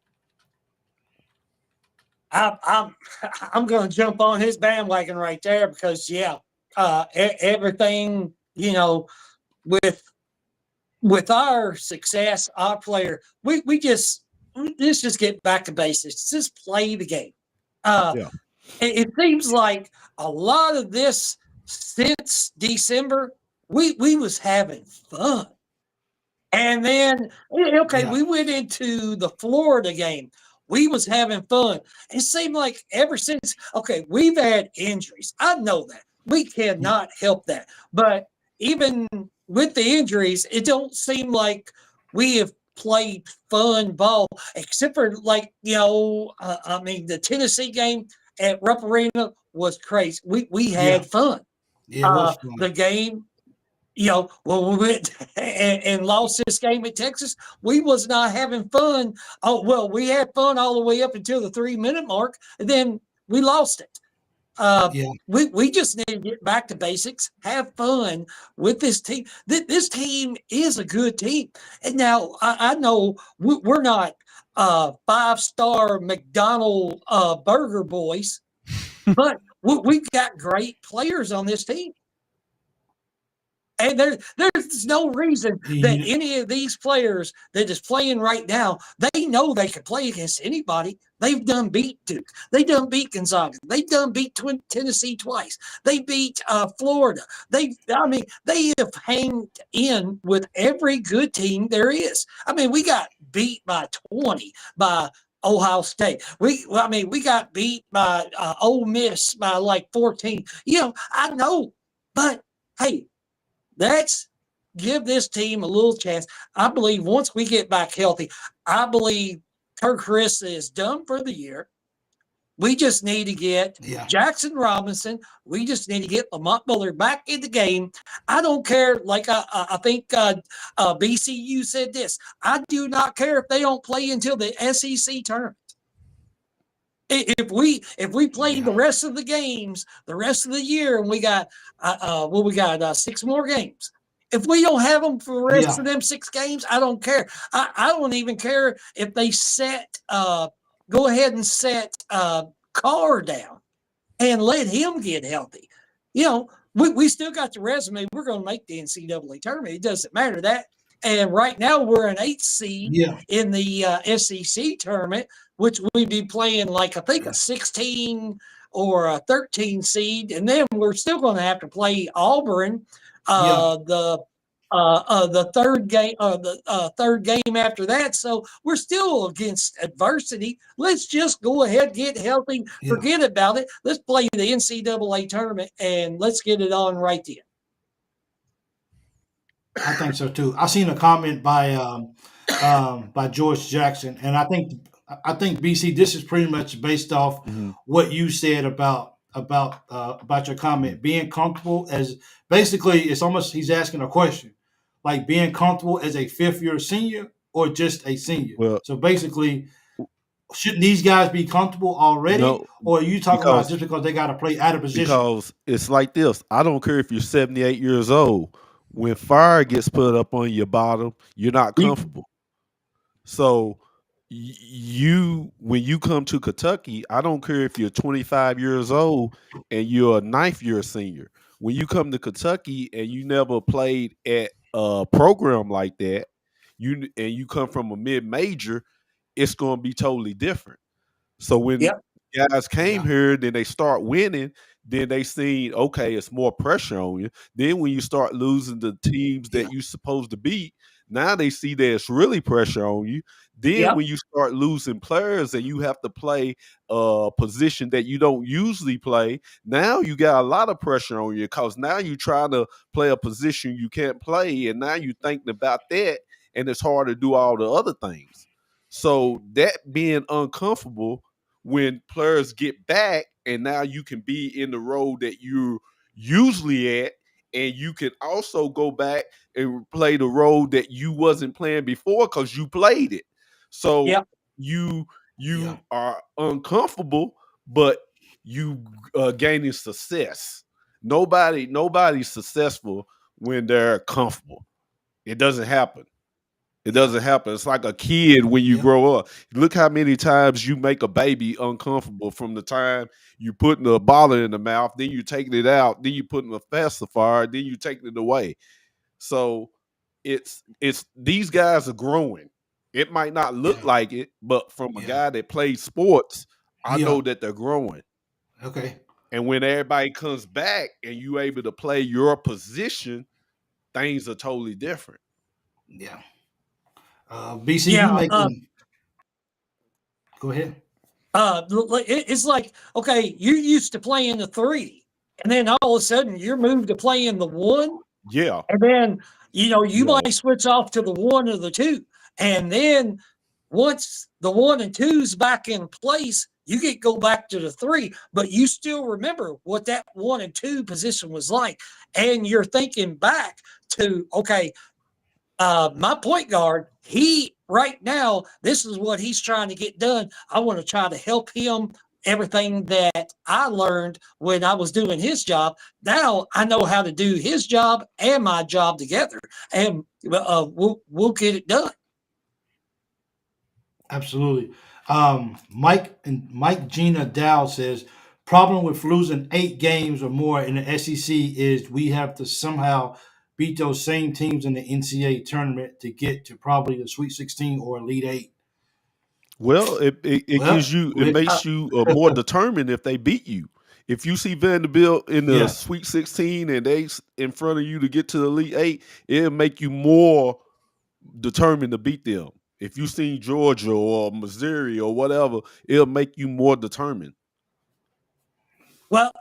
C: I'm I'm going to jump on his bandwagon right there because yeah, everything with with our success, our player, let's just get back to basics. Just play the game.
B: Yeah.
C: It seems like a lot of this since December, we was having fun. And then, okay,
A: Yeah.
C: we went into the Florida game. We was having fun. It seemed like ever since, okay, we've had injuries. I know that. We cannot help that. But even with the injuries, it don't seem like we have played fun ball, except for like, I mean, the Tennessee game at Rupp Arena was crazy. We
A: Yeah.
C: had fun.
A: Yeah, it was fun.
C: The game, when we went and lost this game at Texas, we was not having fun. Oh, well, we had fun all the way up until the 3-minute mark, and then we lost it.
A: Yeah.
C: We just need to get back to basics, have fun with this team. This team is a good team. And now I know we're not 5-star McDonald burger boys, but we've got great players on this team. And there's no reason that any of these players that is playing right now, they know they can play against anybody. They've done beat Duke. They done beat Gonzaga. They done beat Tennessee twice. They beat Florida. They have hanged in with every good team there is. I mean, we got beat by 20 by Ohio State. We got beat by Ole Miss by like 14. I know, but hey, let's give this team a little chance. I believe once we get back healthy, I believe 𝐀𝐫𝐭𝐒𝐜𝐢𝐞𝐧𝐜𝐞𝐖𝐞𝐞𝐤𝐥𝐲. We just need to get Jackson Robinson. We just need to get Lamont Bullard back in the game. I don't care. Like I think BCU said this. I do not care if they don't play until the SEC tournament. If we play the rest of the games, the rest of the year, and we got 6 more games. If we don't have them for the rest of them 6 games, I don't care. I don't even care if they go ahead and set Carr down and let him get healthy. We still got the resume. We're going to make the NCAA tournament. It doesn't matter that. And right now we're an 8th seed in the SEC tournament, which we'd be playing like I think a 16 or a 13 seed, and then we're still going to have to play Auburn the third game after that. So we're still against adversity. Let's just go ahead, get healthy, forget about it. Let's play the NCAA tournament and let's get it on right then.
A: I think so too. I seen a comment by George Jackson, and I think BC, this is pretty much based off what you said about your comment. Being comfortable as basically, it's almost he's asking a question, like being comfortable as a 5th-year senior or just a senior.
B: Well,
A: so basically, shouldn't these guys be comfortable already, or are you talking about just because they got to play out of position?
B: Because it's like this. I don't care if you're 78 years old. When fire gets put up on your bottom, you're not comfortable. So when you come to Kentucky, I don't care if you're 25 years old and you're a 9th-year senior. When you come to Kentucky and you never played at a program like that, you come from a mid-major, it's going to be totally different. So when guys came here, then they start winning, then they seen, okay, it's more pressure on you. Then when you start losing the teams that you're supposed to beat, now they see that it's really pressure on you. Then when you start losing players and you have to play a position that you don't usually play, now you got a lot of pressure on you because now you're trying to play a position you can't play, and now you're thinking about that, and it's hard to do all the other things. So that being uncomfortable when players get back and now you can be in the role that you're usually at, and you can also go back and play the role that you wasn't playing before because you played it. So you are uncomfortable, but you gaining success. Nobody's successful when they're comfortable. It doesn't happen. It doesn't happen. It's like a kid when you grow up. Look how many times you make a baby uncomfortable from the time you putting a bottle in the mouth, then you taking it out, then you putting a pacifier, then you taking it away. So it's these guys are growing. It might not look
A: Yeah.
B: like it, but from a
A: Yeah.
B: guy that plays sports, I
A: Yeah.
B: know that they're growing.
A: Okay.
B: And when everybody comes back and you able to play your position, things are totally different.
A: Yeah. BC, you
C: Yeah.
A: making? Go ahead.
C: It's like, okay, you used to play in the 3, and then all of a sudden you're moved to play in the 1,
B: Yeah.
C: and then you
B: Yeah.
C: might switch off to the 1 or the 2, and then once the 1 and 2's back in place, you get go back to the 3, but you still remember what that 1 and 2 position was like, and you're thinking back to, okay, my point guard, he right now, this is what he's trying to get done. I want to try to help him. Everything that I learned when I was doing his job, now I know how to do his job and my job together, and we'll get it done.
A: Absolutely. Mike Gina Dow says problem with losing 8 games or more in the SEC is we have to somehow beat those same teams in the NCAA tournament to get to probably the Sweet 16 or Elite Eight.
B: Well, it
A: Well,
B: gives you, it makes you more determined if they beat you. If you see Vanderbilt in the
A: Yeah.
B: Sweet 16 and they in front of you to get to the Elite Eight, it'll make you more determined to beat them. If you see Georgia or Missouri or whatever, it'll make you more determined.
C: Well,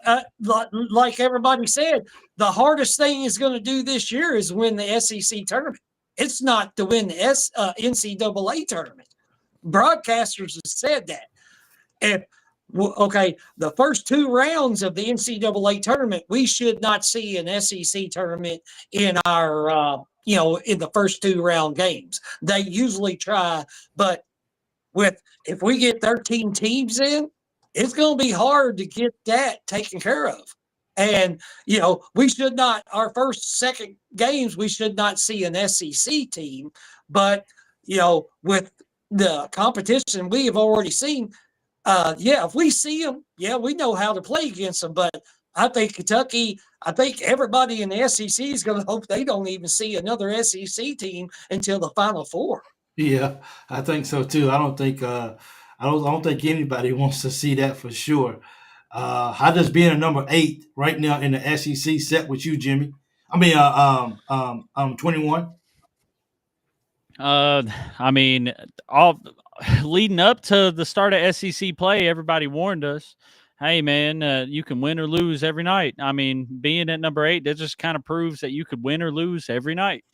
C: like everybody said, the hardest thing is going to do this year is win the SEC tournament. It's not to win the NCAA tournament. Broadcasters have said that. If okay, the first 2 rounds of the NCAA tournament, we should not see an SEC tournament in our in the first 2 round games. They usually try, but if we get 13 teams in, it's going to be hard to get that taken care of. And we should not, our first, second games, we should not see an SEC team. But with the competition we have already seen, if we see them, we know how to play against them. But I think Kentucky, I think everybody in the SEC is going to hope they don't even see another SEC team until the Final Four.
A: Yeah, I think so too. I don't think anybody wants to see that for sure. How does being a number 8 right now in the SEC set with you, Jimmy? I mean, 21.
D: I mean, all leading up to the start of SEC play, everybody warned us, hey, man, you can win or lose every night. I mean, being at number 8, that just kind of proves that you could win or lose every night,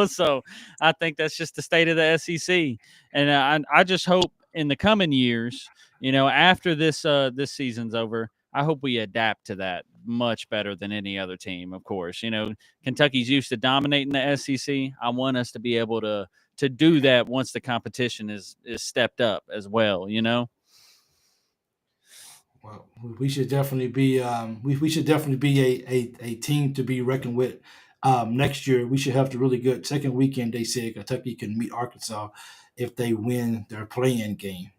D: So I think that's just the state of the SEC. And I just hope in the coming years, after this season's over, I hope we adapt to that much better than any other team, of course. Kentucky's used to dominating the SEC. I want us to be able to do that once the competition is stepped up as well,
A: Well, we should definitely be we should definitely be a team to be reckoned with next year. We should have the really good second weekend. They said Kentucky can meet Arkansas if they win their play-in game.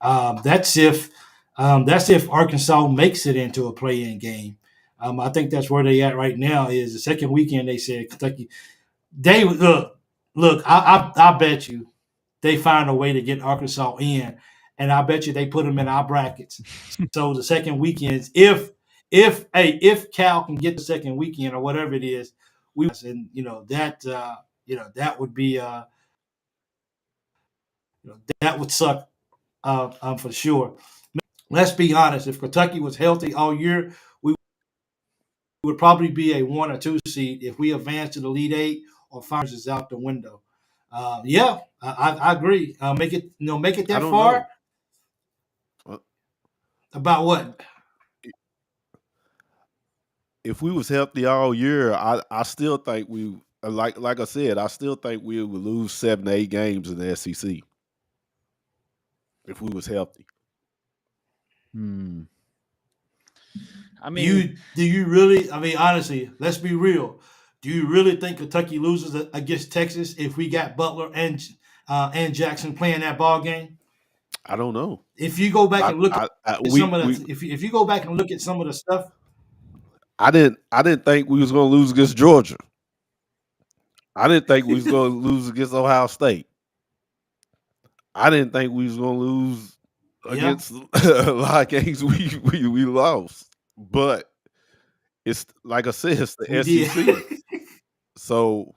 A: That's if Arkansas makes it into a play-in game. I think that's where they at right now. Is the second weekend they said Kentucky. They look. I bet you they find a way to get Arkansas in, and I bet you they put them in our brackets. So the second weekends, if Cal can get the second weekend or whatever it is, that would be that would suck for sure. Let's be honest. If Kentucky was healthy all year, we would probably be a 1 or 2 seed. If we advance to the Elite Eight or finals is out the window. I agree. Make it that far. About what?
B: If we was healthy all year, I still think we like I said, I still think we would lose 7 to 8 games in the SEC if we was healthy.
D: I mean,
A: do you really? I mean, honestly, let's be real. Do you really think Kentucky loses against Texas if we got Butler and Jackson playing that ball game?
B: I don't know.
A: If you go back and look at some of the, if you go back and look at some of the stuff,
B: I didn't think we was going to lose against Georgia. I didn't think we was going to lose against Ohio State. I didn't think we was going to lose
A: Yeah.
B: against a lot of games we lost. But it's like I said, it's the
A: We
B: SEC.
A: did.
B: So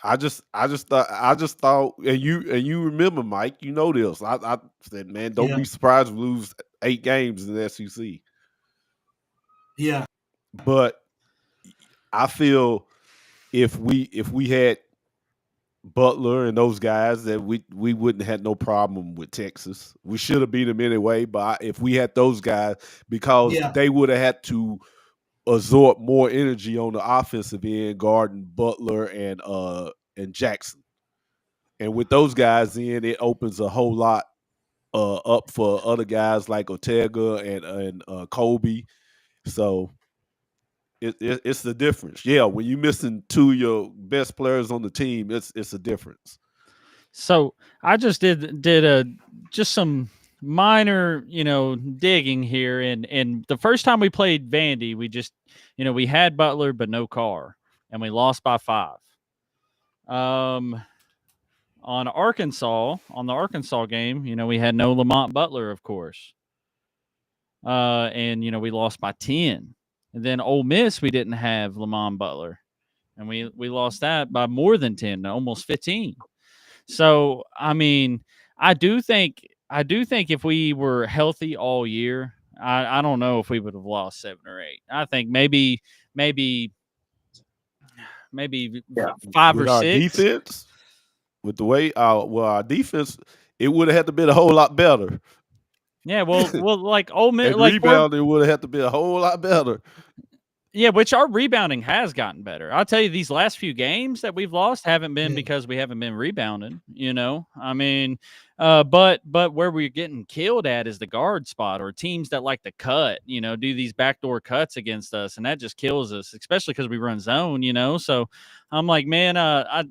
B: I just thought, and you remember, Mike, you know this. I said, man, don't
A: Yeah.
B: be surprised if we lose 8 games in the SEC.
A: Yeah.
B: But I feel if we had Butler and those guys, that we wouldn't have had no problem with Texas. We should have beat them anyway, but if we had those guys, because
A: Yeah.
B: they would have had to absorb more energy on the offensive end, guarding Butler and Jackson. And with those guys in, it opens a whole lot up for other guys like Ortega and Kobe. So it's the difference. Yeah, when you missing 2 of your best players on the team, it's a difference.
D: So I just did just some minor, digging here, and the first time we played Vandy, we just, we had Butler but no Carr, and we lost by 5. On the Arkansas game, we had no Lamont Butler, of course, and we lost by 10. And then Ole Miss, we didn't have Lamont Butler, and we lost that by more than 10, almost 15. So, I mean, I do think if we were healthy all year, I don't know if we would have lost 7 or 8. I think maybe
C: Yeah.
D: 5
B: With
D: or
B: our
D: 6.
B: defense, with the way our defense, it would have had to be a whole lot better.
D: Yeah, well, like Ole Miss,
B: And
D: like
B: rebound, it would have had to be a whole lot better.
D: yeah, which our rebounding has gotten better. I'll tell you, these last few games that we've lost haven't been
A: Yeah.
D: because we haven't been rebounding. I mean, but where we're getting killed at is the guard spot, or teams that like to cut, do these backdoor cuts against us, and that just kills us, especially because we run zone. So I'm like, man, I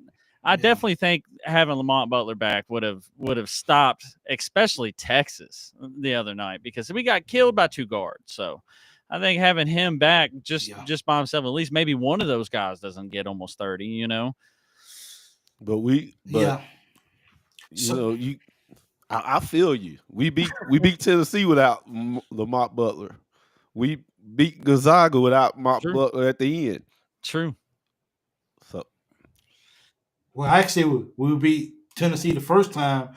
A: Yeah.
D: definitely think having Lamont Butler back would have stopped, especially Texas the other night, because we got killed by 2 guards. So I think having him back just by himself, at least maybe one of those guys doesn't get almost 30.
B: But
A: Yeah. So
B: I feel you. We beat Tennessee without Lamont Butler. We beat Gonzaga without Lamont
D: True.
B: Butler at the end.
D: True.
B: So
A: well, actually, we beat Tennessee the first time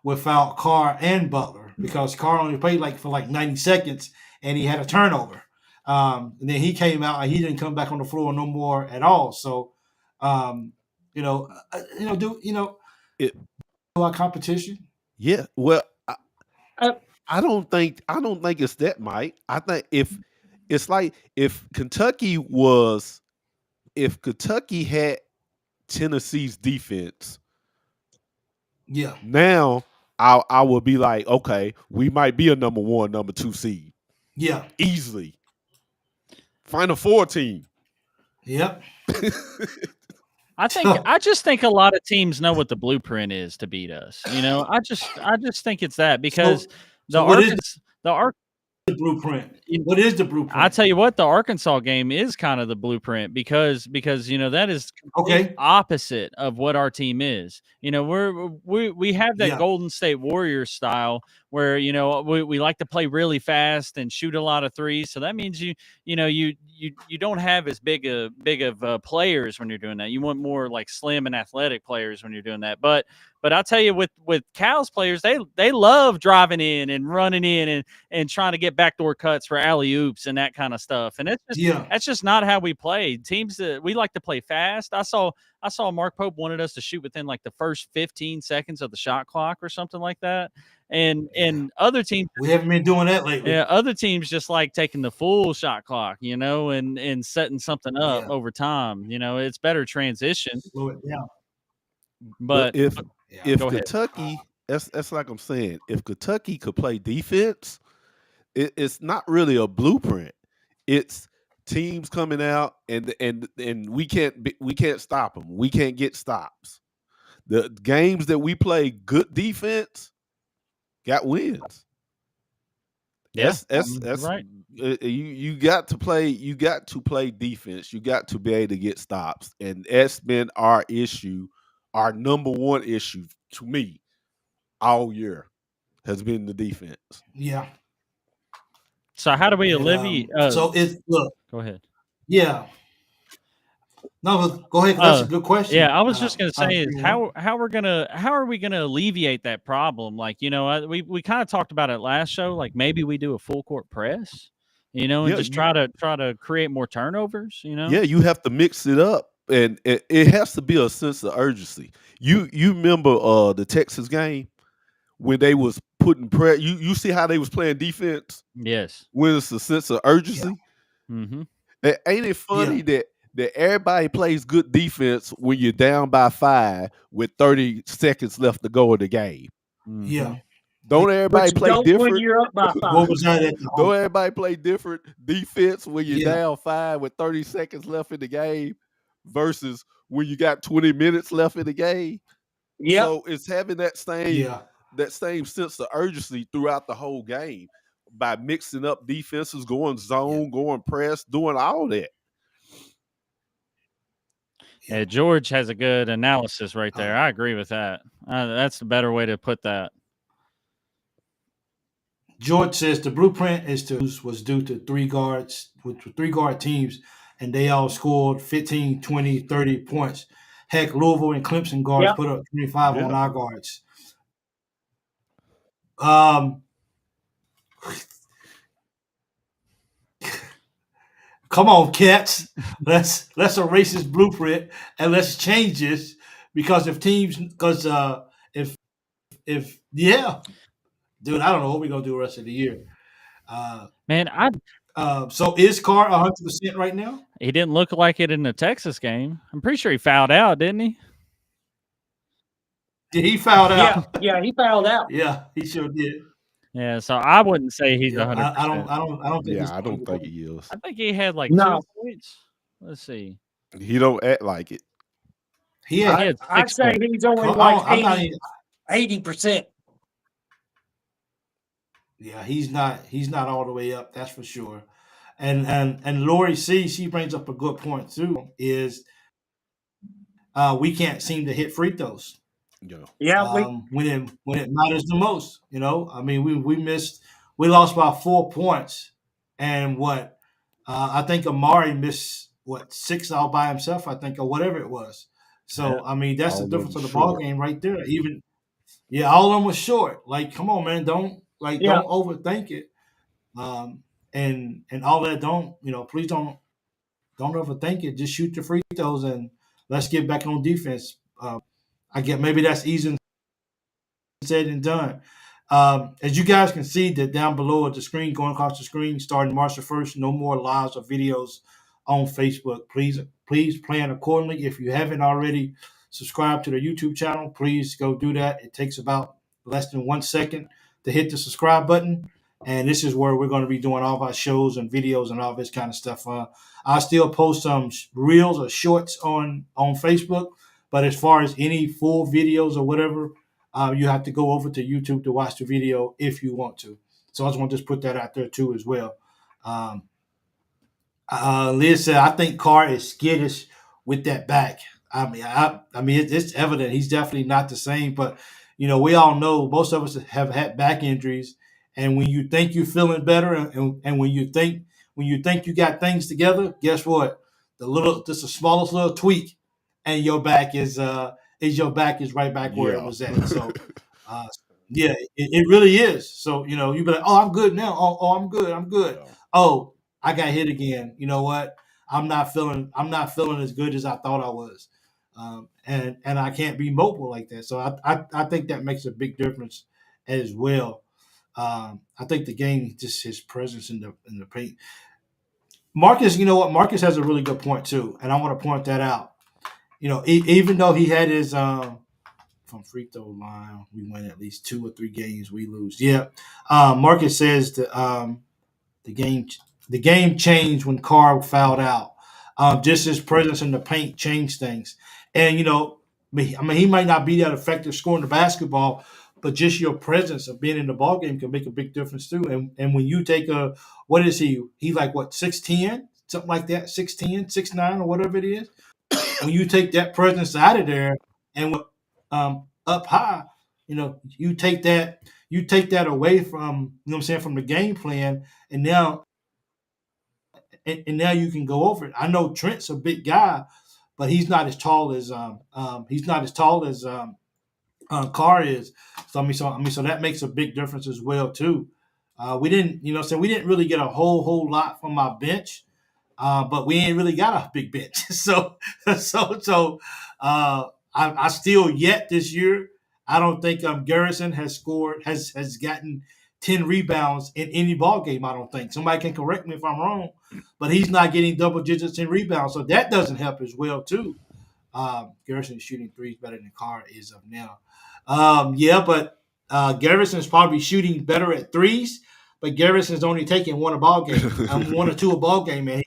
A: without Carr and Butler, because Carr only played for 90 seconds and he had a turnover. And then he came out and he didn't come back on the floor no more at all. So,
B: it
A: our competition.
B: yeah. Well,
C: Uh,
B: I don't think it's that, Mike. I think if Kentucky had Tennessee's defense,
A: Yeah.
B: now I would be like, okay, we might be a number 1, number 2 seed
A: Yeah.
B: easily. Final 4 team.
A: Yep.
D: I just think a lot of teams know what the blueprint is to beat us. I just think it's that, because
A: So what is
D: the
A: the blueprint? What is the blueprint?
D: I tell you what, the Arkansas game is kind of the blueprint, because that is
A: Okay.
D: opposite of what our team is. We have that
A: Yeah.
D: Golden State Warriors style where we like to play really fast and shoot a lot of threes. So that means you don't have as big of players when you're doing that. You want more like slim and athletic players when you're doing that. But I'll tell you, with Cal's players, they love driving in and running in and trying to get backdoor cuts for alley oops and that kind of stuff. And that's just not how we play. Teams that we like to play fast. I saw Mark Pope wanted us to shoot within like the first 15 seconds of the shot clock or something like that. And other teams,
A: we haven't been doing that lately.
D: yeah, other teams just like taking the full shot clock, and setting something up over time. It's better transition.
A: Slow it down.
D: But
B: if
D: go ahead.
B: Kentucky, that's like I'm saying, if Kentucky could play defense, it's not really a blueprint. It's teams coming out and we can't stop them. We can't get stops. The games that we play good defense got wins.
D: Yeah,
B: That's
D: right.
B: you got to play. You got to play defense. You got to be able to get stops, and that's been our issue, our number one issue to me all year has been the defense.
A: Yeah.
D: So how do we
A: And,
D: alleviate?
A: so it's look.
D: Go ahead.
A: Yeah. No, go ahead. That's a good question.
D: Yeah, I was just gonna say is how are we gonna alleviate that problem? Like, we kind of talked about it last show. Like maybe we do a full court press, and just try to create more turnovers.
B: Yeah, you have to mix it up, and it has to be a sense of urgency. You remember the Texas game when they was putting pressure? You see how they was playing defense?
D: Yes.
B: When it's a sense of urgency.
D: Yeah. Mm-hmm.
B: Ain't it funny that everybody plays good defense when you're down by 5 with 30 seconds left to go in the game?
D: Mm-hmm.
A: Yeah.
B: Don't everybody play different?
C: When you're up by 5.
A: What was that?
B: Don't everybody play different defense when you're down 5 with 30 seconds left in the game versus when you got 20 minutes left in the game?
C: Yeah.
B: So it's having that same sense of urgency throughout the whole game by mixing up defenses, going zone, going press, doing all that.
D: Yeah, George has a good analysis right there. I agree with that. That's the better way to put that.
A: George says the blueprint was due to 3 guards, which were 3 guard teams, and they all scored 15, 20, 30 points. Heck, Louisville and Clemson guards put up 25 on our guards. Come on, cats. Let's erase this blueprint and let's change this because if dude, I don't know what we're gonna do the rest of the year. So is Carr 100% right now?
D: He didn't look like it in the Texas game. I'm pretty sure he fouled out, didn't he?
A: Did he foul out?
C: Yeah, he fouled out.
A: Yeah, he sure did.
D: Yeah, so I wouldn't say he's 100%.
A: I don't think.
B: Yeah, I don't think he is.
D: I think he had like 2 points. Let's see.
B: He don't act like it.
C: I'd say he's only like 80%.
A: Yeah, he's not all the way up. That's for sure. And Lori C, she brings up a good point too. Is we can't seem to hit free throws.
C: Yeah,
A: when it matters the most, I mean, we lost by 4 points, and I think Amari missed 6 all by himself, I think, or whatever it was. So I mean, that's the difference of the ball game right there. All of them was short. Like, come on, man, don't overthink it, and all that. Please don't overthink it. Just shoot the free throws and let's get back on defense. I get maybe that's easier said and done. As you guys can see that down below at the screen, going across the screen, starting March the 1st, no more lives or videos on Facebook. Please plan accordingly. If you haven't already subscribed to the YouTube channel, please go do that. It takes about less than 1 second to hit the subscribe button. And this is where we're going to be doing all of our shows and videos and all this kind of stuff. I'll still post some reels or shorts on Facebook. But as far as any full videos or whatever, you have to go over to YouTube to watch the video if you want to. So I just want to just put that out there too as well. Liz said, I think Carr is skittish with that back. I mean, it's evident he's definitely not the same. But we all know most of us have had back injuries, and when you think you're feeling better, and when you think you got things together, guess what? The smallest little tweak, and your back is right back where it was at. So, it really is. So you be like, oh, I'm good now. Oh, I'm good. Yeah. Oh, I got hit again. You know what? I'm not feeling as good as I thought I was, and I can't be mobile like that. So I think that makes a big difference as well. I think the game, just his presence in the paint. Marcus, you know what? Marcus has a really good point too, and I want to point that out. Even though he had his from free throw line, we win at least 2 or 3 games, we lose. Yeah, Marcus says the game changed when Carr fouled out. Just his presence in the paint changed things. And he might not be that effective scoring the basketball, but just your presence of being in the ball game can make a big difference too. And when you take a what is he? He like what 6'10", something like that, 6'10", 6'9", or whatever it is. When you take that presence out of there and up high, you take that away from what I'm saying, from the game plan, and now you can go over it. I know Trent's a big guy, but he's not as tall as Carr is. So that makes a big difference as well too. We didn't, we didn't really get a whole lot from our bench, but we ain't really got a big bench. I still yet this year. I don't think Garrison has gotten 10 rebounds in any ball game. I don't think. Somebody can correct me if I'm wrong, but he's not getting double digits in rebounds, so that doesn't help as well too. Garrison is shooting threes better than Carr is up now. But Garrison is probably shooting better at threes, but Garrison's only taking one a ball game, one or two a ball game, and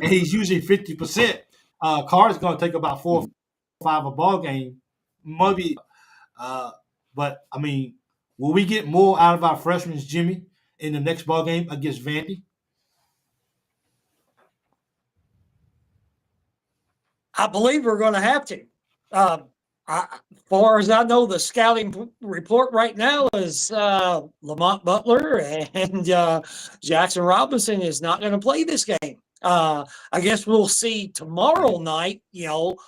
A: he's using 50%. Carr is going to take about 4 or 5 a ball game, maybe. But I mean, will we get more out of our freshmen, Jimmy, in the next ball game against Vandy?
C: I believe we're going to have to. As far as I know, the scouting report right now is Lamont Butler and Jackson Robinson is not going to play this game. I guess we'll see tomorrow night,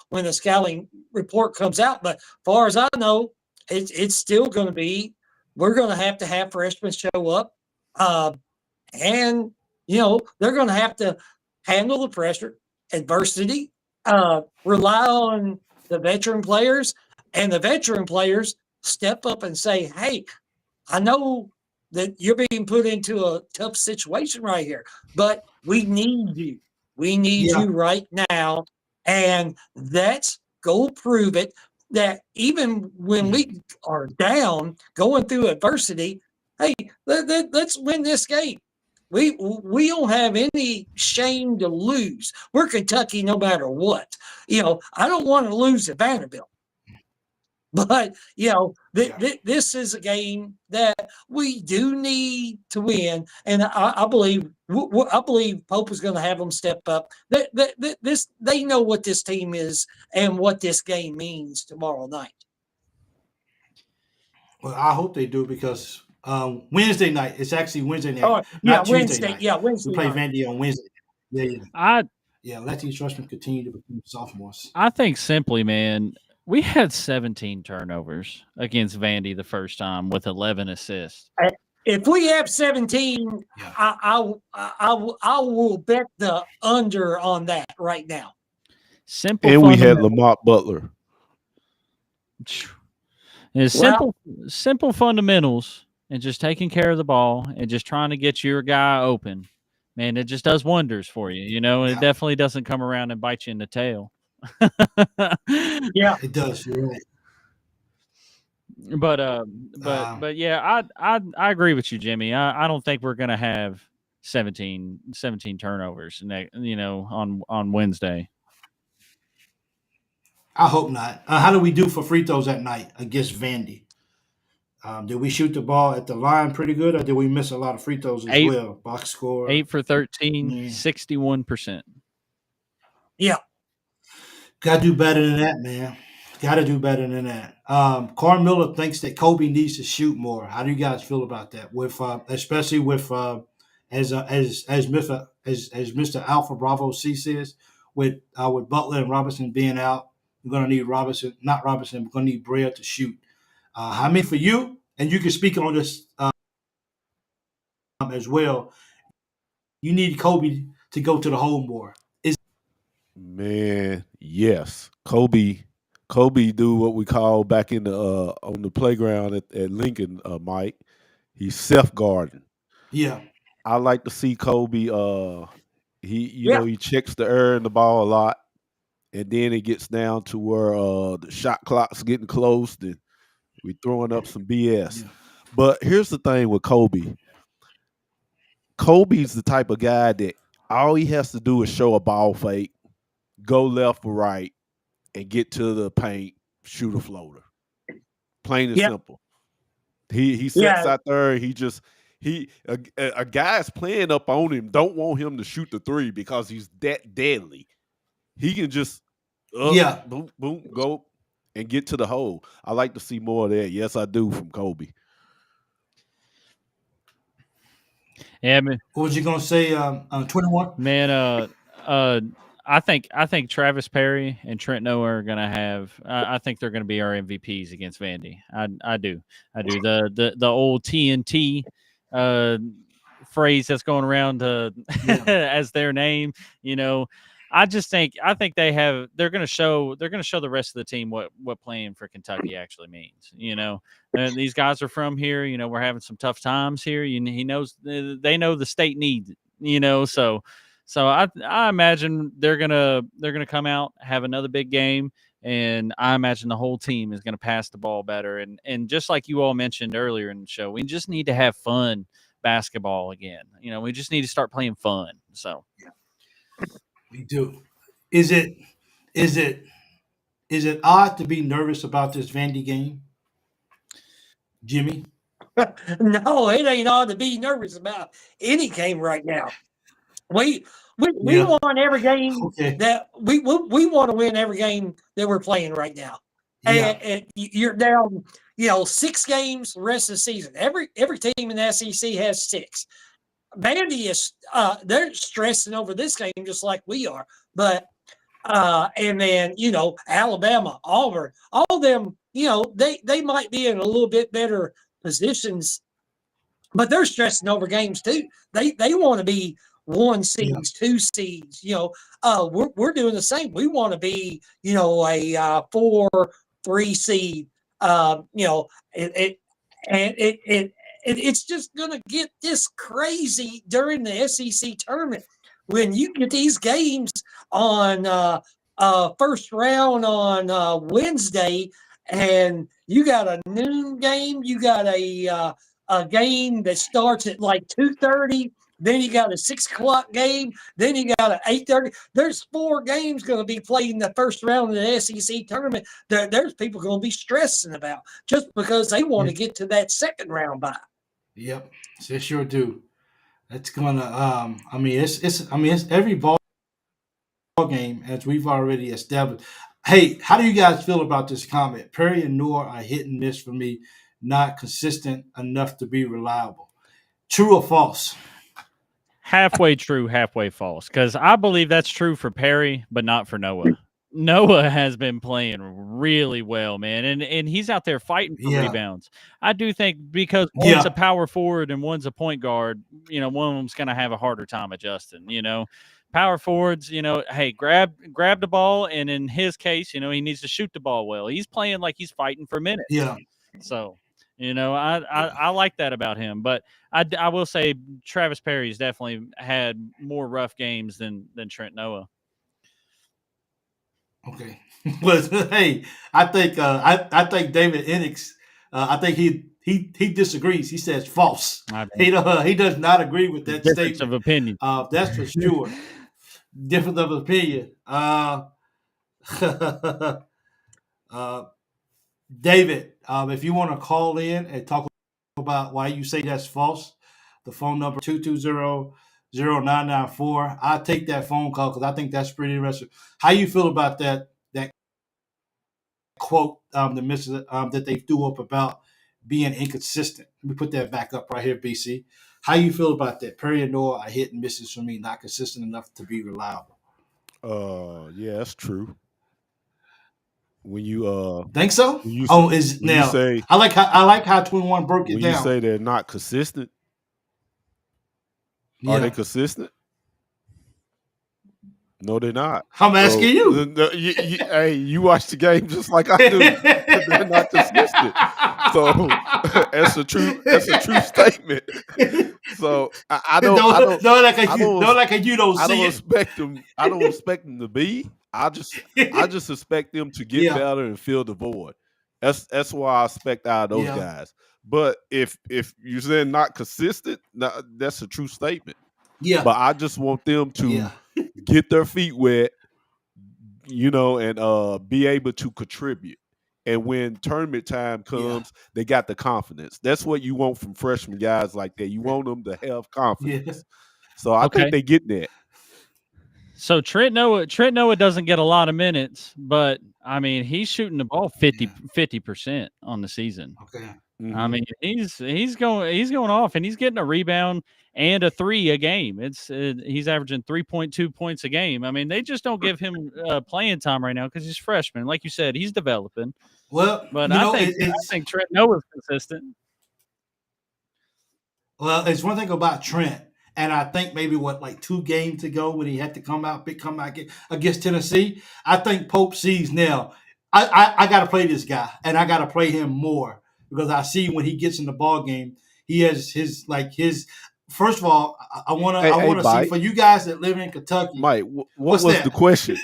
C: when the scouting report comes out. But as far as I know, it's still going to be, we're going to have freshmen show up. And, they're going to have to handle the pressure, adversity, rely on the veteran players, and the veteran players step up and say, hey, I know that you're being put into a tough situation right here, but we need you. We need you right now. And let's go prove it that even when we are down, going through adversity, hey, let's win this game. We don't have any shame to lose. We're Kentucky no matter what. I don't want to lose to Vanderbilt. But, this is a game that we do need to win. And I believe Pope is going to have them step up. They know what this team is and what this game means tomorrow night.
A: Well, I hope they do, because Wednesday night, it's actually Wednesday night,
C: not Tuesday
A: Wednesday
C: night.
A: Night.
C: Wednesday
A: We play
C: night.
A: Vandy on Wednesday. Let these freshmen continue to become sophomores.
D: I think simply, man, we had 17 turnovers against Vandy the first time with 11 assists.
C: If we have 17, I will bet the under on that right now.
B: And we had Lamont Butler.
D: It's simple fundamentals and just taking care of the ball and just trying to get your guy open. Man, it just does wonders for you, and it definitely doesn't come around and bite you in the tail.
A: It does. You're right.
D: But yeah, I agree with you, Jimmy. I don't think we're gonna have 17 turnovers on Wednesday.
A: I hope not. How do we do for free throws at night against Vandy? Did we shoot the ball at the line pretty good, or did we miss a lot of free throws as well? Box score
D: 8 for 13, 61%.
C: Yeah.
A: Got to do better than that, man. Got to do better than that. Carl Miller thinks that Kobe needs to shoot more. How do you guys feel about that? With especially with as Mr. Alpha Bravo C says, with Butler and Robinson being out, we're gonna need we're gonna need Brea to shoot. I mean, for you, and you can speak on this as well. You need Kobe to go to the hole more.
B: Man, yes. Kobe do what we call back in the on the playground at Lincoln, Mike. He's self-guarding.
A: Yeah.
B: I like to see Kobe. He checks the air in the ball a lot, and then it gets down to where the shot clock's getting close, and we throwing up some BS. Yeah. But here's the thing with Kobe. Kobe's the type of guy that all he has to do is show a ball fake, go left or right, and get to the paint, shoot a floater. Plain and simple. He sits
C: Yeah,
B: out there. And a guy's playing up on him. Don't want him to shoot the three because he's that deadly. He can just up,
A: Yeah.
B: boom, boom, go and get to the hole. I like to see more of that. Yes, I do from Kobe.
D: Yeah, man.
A: What was you gonna say? 21.
D: Man, I think Travis Perry and Trent Noah are gonna have. I think they're gonna be our MVPs against Vandy. I do. The old TNT phrase that's going around
A: Yeah.
D: as their name. You know, I think they're gonna show the rest of the team what playing for Kentucky actually means. You know, these guys are from here. You know, we're having some tough times here. He knows they know the state needs it. You know, so I imagine they're gonna come out, have another big game, and I imagine the whole team is gonna pass the ball better. And just like you all mentioned earlier in the show, we just need to have fun basketball again. You know, we just need to start playing fun. So
A: We do. Is it is it is it odd to be nervous about this Vandy game, Jimmy?
C: no, it ain't odd to be nervous about any game right now. We we
A: Yeah.
C: want every game
A: Okay.
C: that we want to win every game that we're playing right now.
A: Yeah.
C: And you're down, 6 games the rest of the season. Every team in the SEC has 6. Vandy is they're stressing over this game just like we are. But and then Alabama, Auburn, all them, they might be in a little bit better positions, but they're stressing over games too. They want to be 1
A: Yeah.
C: seeds, 2 seeds. We're doing the same. We want to be a 4, 3 seed. It's just gonna get this crazy during the SEC tournament when you get these games on first round on Wednesday, and you got a noon game. You got a game that starts at like 2:30. Then you got a 6 o'clock game. Then you got an 8:30. There's 4 games going to be played in the first round of the SEC tournament. There's people going to be stressing about just because they want to get to that second round bye.
A: Yep. They sure do. That's gonna. It's every ball game as we've already established. Hey, how do you guys feel about this comment? Perry and Noor are hit and miss for me, not consistent enough to be reliable. True or false?
D: halfway true, halfway false. Because I believe that's true for Perry, but not for Noah. Noah has been playing really well, man, and he's out there fighting for
A: Yeah.
D: rebounds. I do think because one's
A: Yeah.
D: a power forward and one's a point guard, one of them's going to have a harder time adjusting. Power forwards, hey, grab the ball, and in his case, he needs to shoot the ball well. He's playing like he's fighting for minutes.
A: Yeah.
D: So, I like that about him. But I will say Travis Perry's definitely had more rough games than Trent Noah.
A: Okay. But hey, I think David Enix, I think he disagrees. He says false. He does not agree with that
D: Difference
A: statement.
D: of opinion.
A: That's for sure. Difference of opinion. David, if you want to call in and talk about why you say that's false, the phone number 220-0994. I'll take that phone call because I think that's pretty interesting. How you feel about that quote that they threw up about being inconsistent? Let me put that back up right here, BC. How you feel about that? Perry and Noah are hit and misses for me, not consistent enough to be reliable.
B: Yeah, that's true. When you
A: Think so?
B: when you
A: Oh,
B: say,
A: is
B: when you
A: now
B: say
A: I like how 21 broke it
B: when
A: down.
B: you say they're not consistent, are
A: Yeah.
B: they consistent? No, they're not.
A: I'm asking you.
B: Hey, you watch the game just like I do. They're not consistent. So that's a true statement. So I don't expect them. I don't expect them to be. I just expect them to get better and fill the void. That's why I expect out of those guys. But if you're saying not consistent, that's a true statement.
A: Yeah.
B: But I just want them to get their feet wet, and be able to contribute. And when tournament time comes, they got the confidence. That's what you want from freshman guys like that. You want them to have confidence.
A: Yeah.
B: So I think they getting that.
D: So Trent Noah doesn't get a lot of minutes, but I mean he's shooting the ball 50% on the season.
A: Okay.
B: Mm-hmm.
D: I mean he's going off, and he's getting a rebound and a 3 a game. He's averaging 3.2 points a game. I mean they just don't give him playing time right now because he's a freshman. Like you said, he's developing.
A: Well,
D: But I think Trent Noah's consistent.
A: Well, it's one thing about Trent, and I think maybe like 2 games ago when he had to come out against Tennessee. I think Pope sees now. I got to play this guy, and I got to play him more because I see when he gets in the ball game, he has his. First of all, I want to see for you guys that live in Kentucky.
B: Mike, what was the question?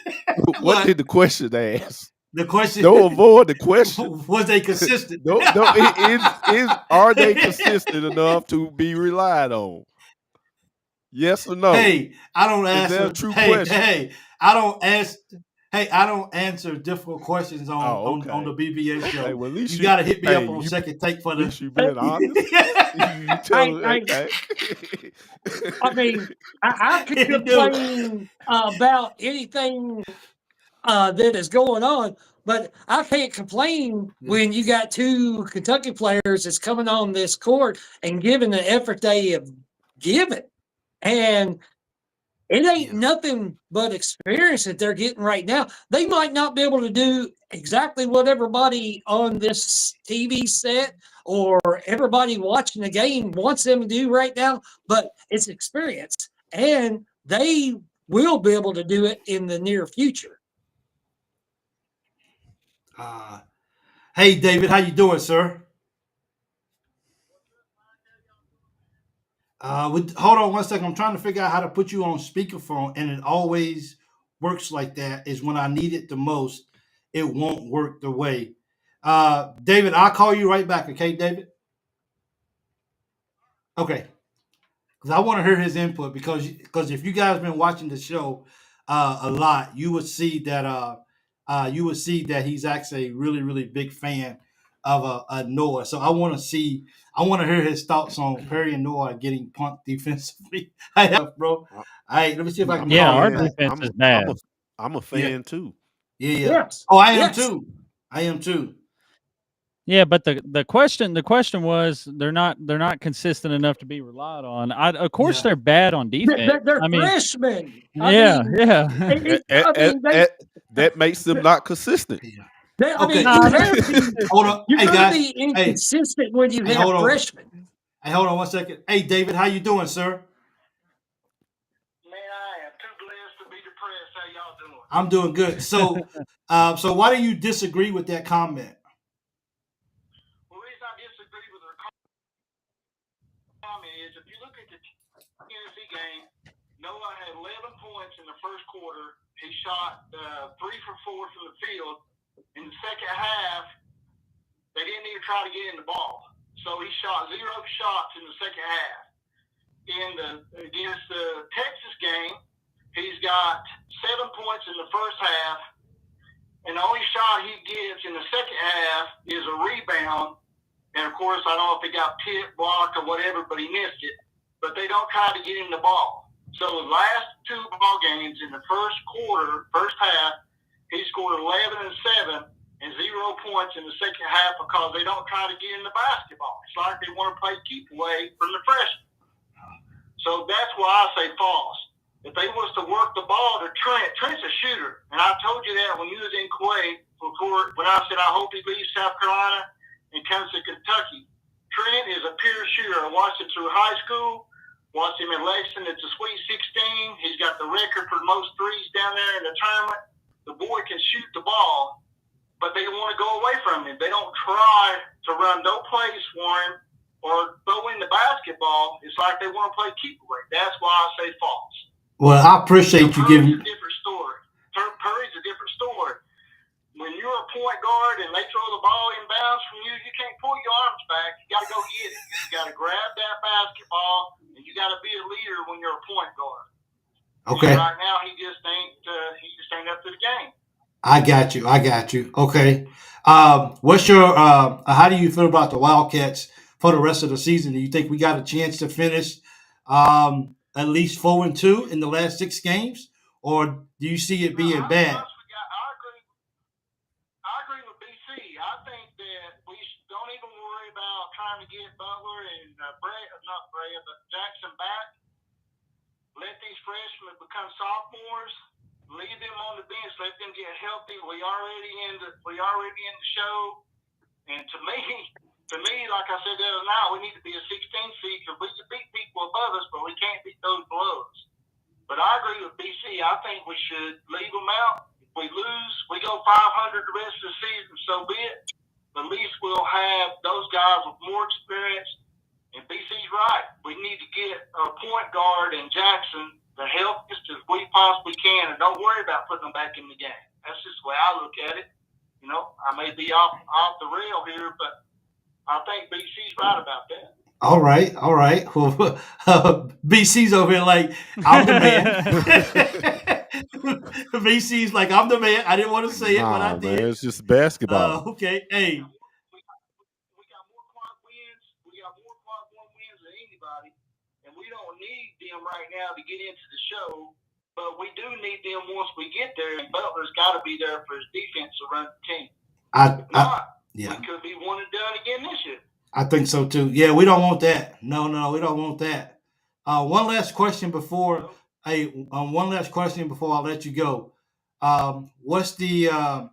B: What did the question ask?
A: The question.
B: Don't avoid the question.
A: Was they consistent?
B: Are they consistent enough to be relied on? Yes or no?
A: Hey, I don't answer.
B: Is that a true question?
A: Hey, I don't ask. Hey, I don't answer difficult questions on the BBA show.
B: Okay, well, at least
A: you got to hit me up on second take for the.
B: You being honest. You tell okay.
C: I mean, I could complain about anything that is going on, but I can't complain when you got 2 Kentucky players that's coming on this court and giving the effort they have given. And it ain't nothing but experience that they're getting right now. They might not be able to do exactly what everybody on this TV set or everybody watching the game wants them to do right now, but it's experience. And they will be able to do it in the near future.
A: Hey, David, how you doing, sir? Hold on 1 second. I'm trying to figure out how to put you on speakerphone, and it always works like that. Is when I need it the most, it won't work the way. David, I'll call you right back. Okay, David? Okay. Because I want to hear his input because if you guys been watching the show a lot, you would see that he's actually a really, really big fan of Noah. So I want to hear his thoughts on Perry and Noah getting punked defensively. Bro. All right, let me see if I can.
D: Yeah, our defense is bad.
B: I'm a fan too.
A: Yeah.
C: Yes.
A: Oh, I am too.
D: Yeah, but the question was they're not consistent enough to be relied on. Of course they're bad on defense.
C: They're freshmen.
B: That makes them not consistent.
A: Hold on.
C: You're
A: hey
C: going
A: guys,
C: to be inconsistent when you have freshmen.
A: Hey, hold on 1 second. Hey, David, how you doing, sir?
E: Man, I am too blessed to be depressed. How y'all doing?
A: I'm doing good. So, so why do you disagree with that comment?
E: Well, the reason I disagree with her comment is if you look at the Tennessee game, Noah had 11 points in the first quarter. He shot 3 for 4 from the field. In the second half, they didn't even try to get in the ball. So he shot 0 shots in the second half. Against the Texas game, he's got 7 points in the first half, and the only shot he gets in the second half is a rebound. And, of course, I don't know if he got tipped, blocked, or whatever, but he missed it. But they don't try to get him the ball. So the last 2 ball games in the first half, he scored 11 and 7 and 0 points in the second half because they don't try to get in the basketball. It's like they want to play keep away from the freshmen. So that's why I say false. If they was to work the ball to Trent's a shooter. And I told you that when you was in Kuwait when I said I hope he leaves South Carolina and comes to Kentucky. Trent is a pure shooter. I watched him through high school. Watched him at Lexington. It's a Sweet 16. He's got the record for most threes down there in the tournament. The boy can shoot the ball, but they don't want to go away from him. They don't try to run no plays for him or throw in the basketball. It's like they want to play keep away. That's why I say false.
A: Well, I appreciate you giving.
E: Perry's a different story. Perry's a different story. When you're a point guard and they throw the ball inbounds from you, you can't pull your arms back. You got to go get it. You got to grab that basketball, and you got to be a leader when you're a point guard.
A: Okay.
E: And right now, he just ain't up to the game.
A: I got you. Okay. What's your how do you feel about the Wildcats for the rest of the season? Do you think we got a chance to finish at least 4-2 in the last 6 games, or do you see it being bad?
E: I agree with BC. I think that we don't even worry about trying to get Butler and not Bray, but Jackson back. Let these freshmen become sophomores. Leave them on the bench. Let them get healthy. We already in the show. And to me, like I said the other night, we need to be a 16 seed because we can beat people above us, but we can't beat those below us. But I agree with BC. I think we should leave them out. If we lose, we go 500 the rest of the season, so be it. At least we'll have those guys with more experience. And BC's right. We need to get a point guard in Jackson the healthiest as we possibly can, and don't worry about putting them back in the game. That's just the way I look at it. You know, I may be off the rail here, but I think BC's right about that.
A: All right. Well, BC's over here like, I'm the man. BC's like, I'm the man. I didn't want to say it, but I did.
B: Man, it's just basketball.
A: Okay, hey.
E: We got more quad wins. We got more quad one wins than anybody, and we don't need them right now to get into the show. But we do need them once we get there, and Butler's got to be there for his defense to run the team. We could be one and done again this year.
A: I think so too. Yeah, we don't want that. No, we don't want that. One last question before I let you go. What's the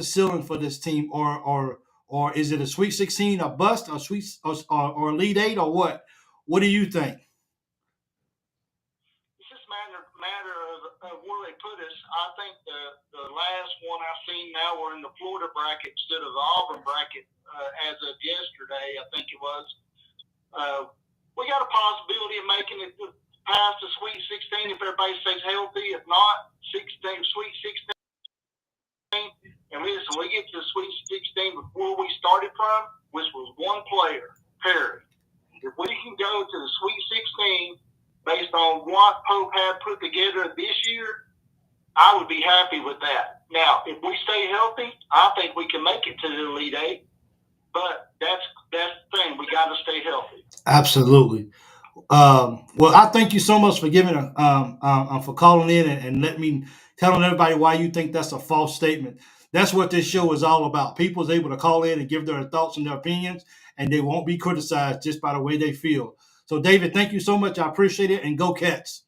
A: ceiling for this team, or is it a Sweet 16, a bust, or Elite 8, or what? What do you think?
E: It's just a matter of where they put us. I think the last one I've seen now we're in the Florida bracket instead of the Auburn bracket as of yesterday. I think it was. We got a possibility of making it past the Sweet 16 if everybody stays healthy. If not, Sweet 16. And listen, we get to the Sweet 16 before we started from, which was one player, Perry. If we can go to the Sweet 16 based on what Pope had put together this year, I would be happy with that. Now, if we stay healthy, I think we can make it to the Elite 8. But that's the thing. We got to stay healthy.
A: Absolutely. Well, I thank you so much for for calling in and telling everybody why you think that's a false statement. That's what this show is all about. People's able to call in and give their thoughts and their opinions, and they won't be criticized just by the way they feel. So, David, thank you so much. I appreciate it, and go Cats.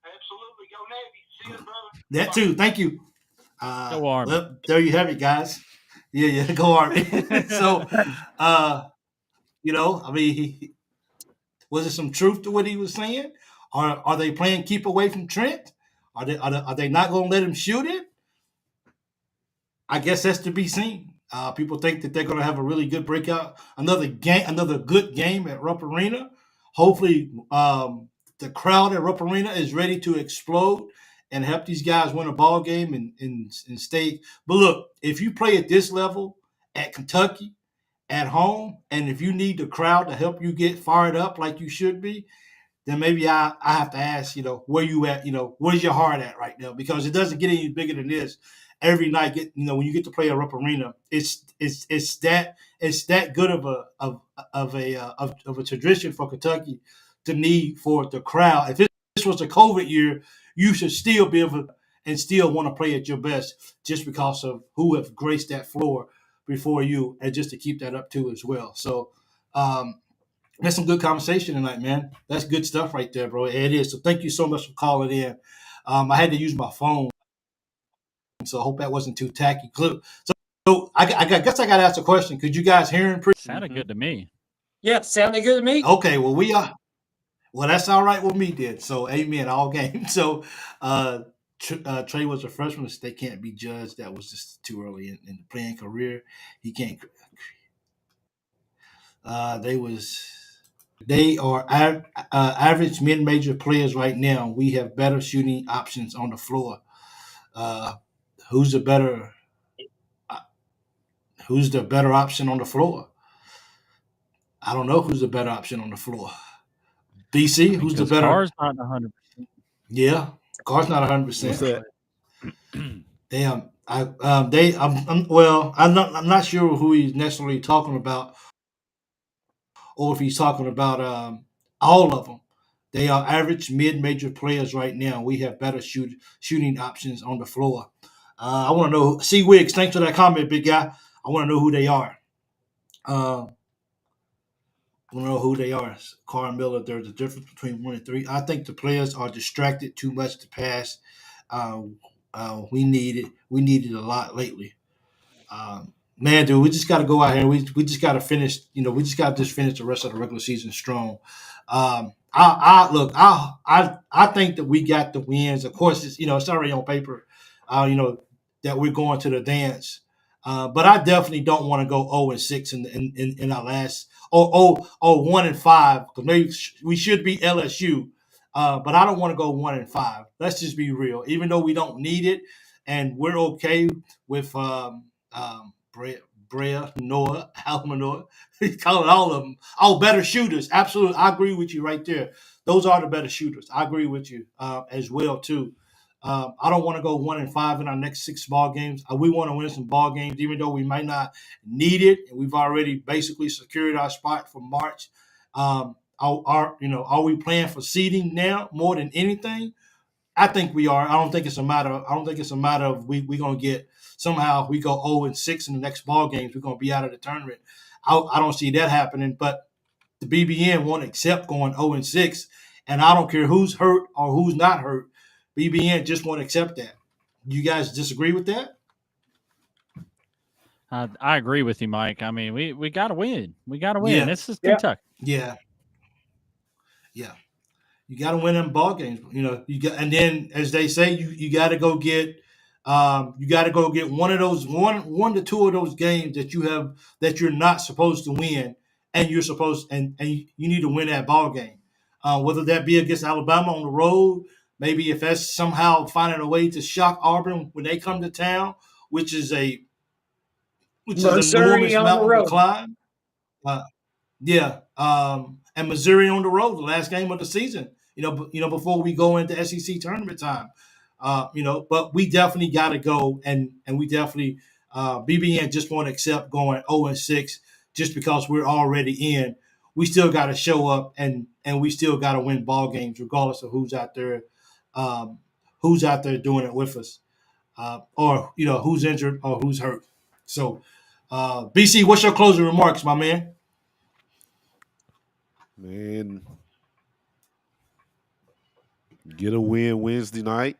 E: Absolutely. Go Navy. See you, brother.
A: That too. Thank you.
D: Go Army.
A: Well, there you have it, guys. Yeah, go Army. So, I mean, was there some truth to what he was saying? Are they playing keep away from Trent? Are they not going to let him shoot it? I guess that's to be seen. People think that they're going to have a really good breakout, another good game at Rupp Arena. Hopefully, the crowd at Rupp Arena is ready to explode and help these guys win a ball game and stay. But look, if you play at this level at Kentucky, at home, and if you need the crowd to help you get fired up like you should be, then maybe I have to ask, where you at, where's your heart at right now? Because it doesn't get any bigger than this. Every night, when you get to play at Rupp Arena, it's that good of a tradition for Kentucky to need for the crowd. If this was a COVID year, you should still be able to and still want to play at your best just because of who have graced that floor before you, and just to keep that up too as well. So that's some good conversation tonight, man. That's good stuff right there, bro. It is. So thank you so much for calling in. I had to use my phone, so I hope that wasn't too tacky. So I guess I got to ask a question. Could you guys hear him?
D: Sounded good to me.
C: Yeah, sounded good to me.
A: Okay, well, well, that's all right with me then. So, amen, all game. So, Trey was a freshman, so they can't be judged. That was just too early in the playing career. He can't. They are average mid-major players right now. We have better shooting options on the floor. Who's the better option on the floor? I don't know who's the better option on the floor. BC, who's the better?
D: Carr's not 100%.
A: Yeah, Carr's not 100%.
B: What's that?
A: Damn. I'm not sure who he's necessarily talking about, or if he's talking about all of them. They are average mid-major players right now. We have better shooting options on the floor. I want to know. 𝐀𝐫𝐭𝐒𝐜𝐞𝐳𝐜, thanks for that comment, big guy. I want to know who they are. Uh, I want to know who they are. Carl Miller. There's a difference between 1 and 3. I think the players are distracted too much to pass. Uh, we need it. We need it a lot lately. Man, dude, we just got to go out here. We just got to finish. We just got to just finish the rest of the regular season strong. I think that we got the wins. Of course, it's already on paper. That we're going to the dance. But I definitely don't want to go 0-6 in our last 1-5, because maybe we should be LSU. But I don't want to go 1-5. Let's just be real. Even though we don't need it, and we're okay with Brea, Noah, Almanor. He's calling all of them all better shooters. Absolutely, I agree with you right there. Those are the better shooters. I agree with you as well too. I don't want to go 1-5 in our next 6 ball games. We want to win some ball games, even though we might not need it, and we've already basically secured our spot for March. Are we playing for seeding now more than anything? I think we are. I don't think it's a matter of we gonna get somehow if we go 0-6 in the next ball games, we're gonna be out of the tournament. I don't see that happening. But the BBN won't accept going 0-6, and I don't care who's hurt or who's not hurt. BBN just won't accept that. You guys disagree with that?
D: I agree with you, Mike. I mean, we got to win. We got to win.
A: Yeah.
D: This is
C: Yeah.
D: Kentucky.
A: Yeah. You got to win them ball games. And then as they say, you got to go get one of those one to two of those games that you're not supposed to win, and you're supposed and you need to win that ball game. Whether that be against Alabama on the road, maybe if that's somehow finding a way to shock Auburn when they come to town, which is an
C: Missouri
A: enormous
C: on the
A: mountain to
C: road.
A: climb. Yeah, and Missouri on the road, the last game of the season. Before we go into SEC tournament time. But we definitely got to go, and we definitely BBN just won't accept going 0-6 just because we're already in. We still got to show up, and we still got to win ball games regardless of who's out there doing it with us, or who's injured or who's hurt. So, BC, what's your closing remarks, my man?
B: Man, get a win Wednesday night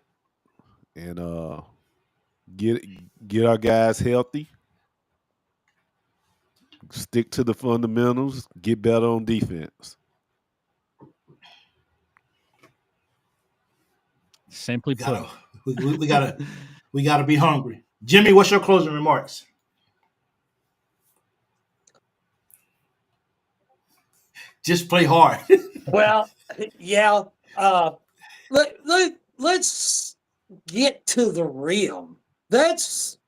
B: and get our guys healthy. Stick to the fundamentals. Get better on defense.
D: Simply put.
A: We gotta be hungry. Jimmy, what's your closing remarks? Just play hard.
C: Well, yeah. Let's get to the rim. Let's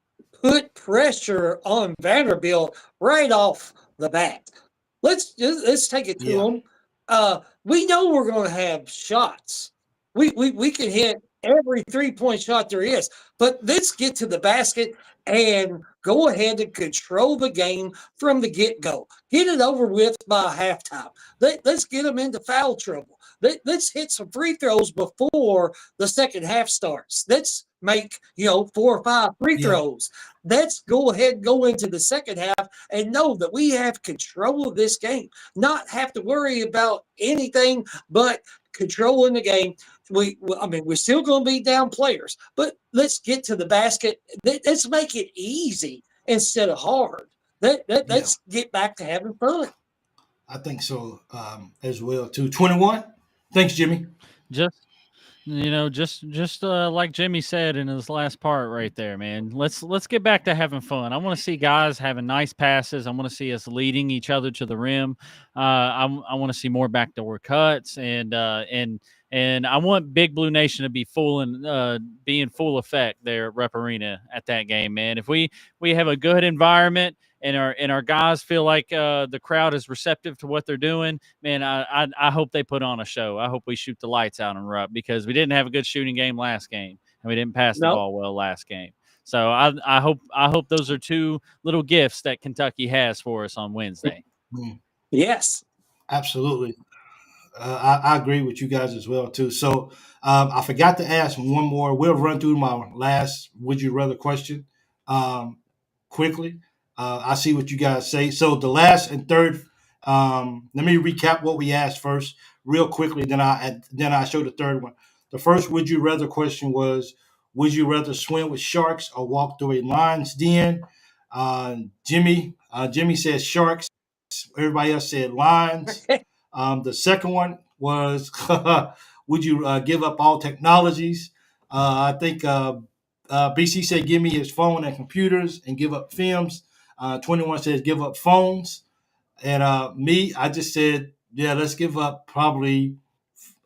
C: put pressure on Vanderbilt right off the bat. Let's take it to them. We know we're going to have shots. We can hit every 3-point shot there is, but let's get to the basket and go ahead and control the game from the get-go. Get it over with by halftime. Let's get them into foul trouble. Let's hit some free throws before the second half starts. Let's make 4 or 5 free throws. Let's go ahead and go into the second half and know that we have control of this game. Not have to worry about anything but controlling the game. We're still going to be down players, but let's get to the basket. Let's make it easy instead of hard. Let's get back to having fun.
A: I think so as well too. 21. Thanks, Jimmy.
D: Just like Jimmy said in his last part right there, man. Let's get back to having fun. I want to see guys having nice passes. I want to see us leading each other to the rim. I want to see more backdoor cuts, and I want Big Blue Nation to be full and be in full effect there at Rep Arena at that game, man. If we have a good environment and our guys feel like the crowd is receptive to what they're doing, man, I hope they put on a show. I hope we shoot the lights out in Rupp, because we didn't have a good shooting game last game, and we didn't pass the ball well last game. So I hope those are two little gifts that Kentucky has for us on Wednesday.
C: Yes.
A: Absolutely. I agree with you guys as well too. So I forgot to ask one more. We'll run through my last "Would you rather" question quickly. I see what you guys say. So the last and third. Let me recap what we asked first, real quickly. Then I show the third one. The first "Would you rather" question was: Would you rather swim with sharks or walk through a lion's den? Jimmy says sharks. Everybody else said lions. The second one was, would you give up all technologies? I think BC said, give me his phone and computers and give up films. 21 says, give up phones. And me, I just said, yeah, let's give up probably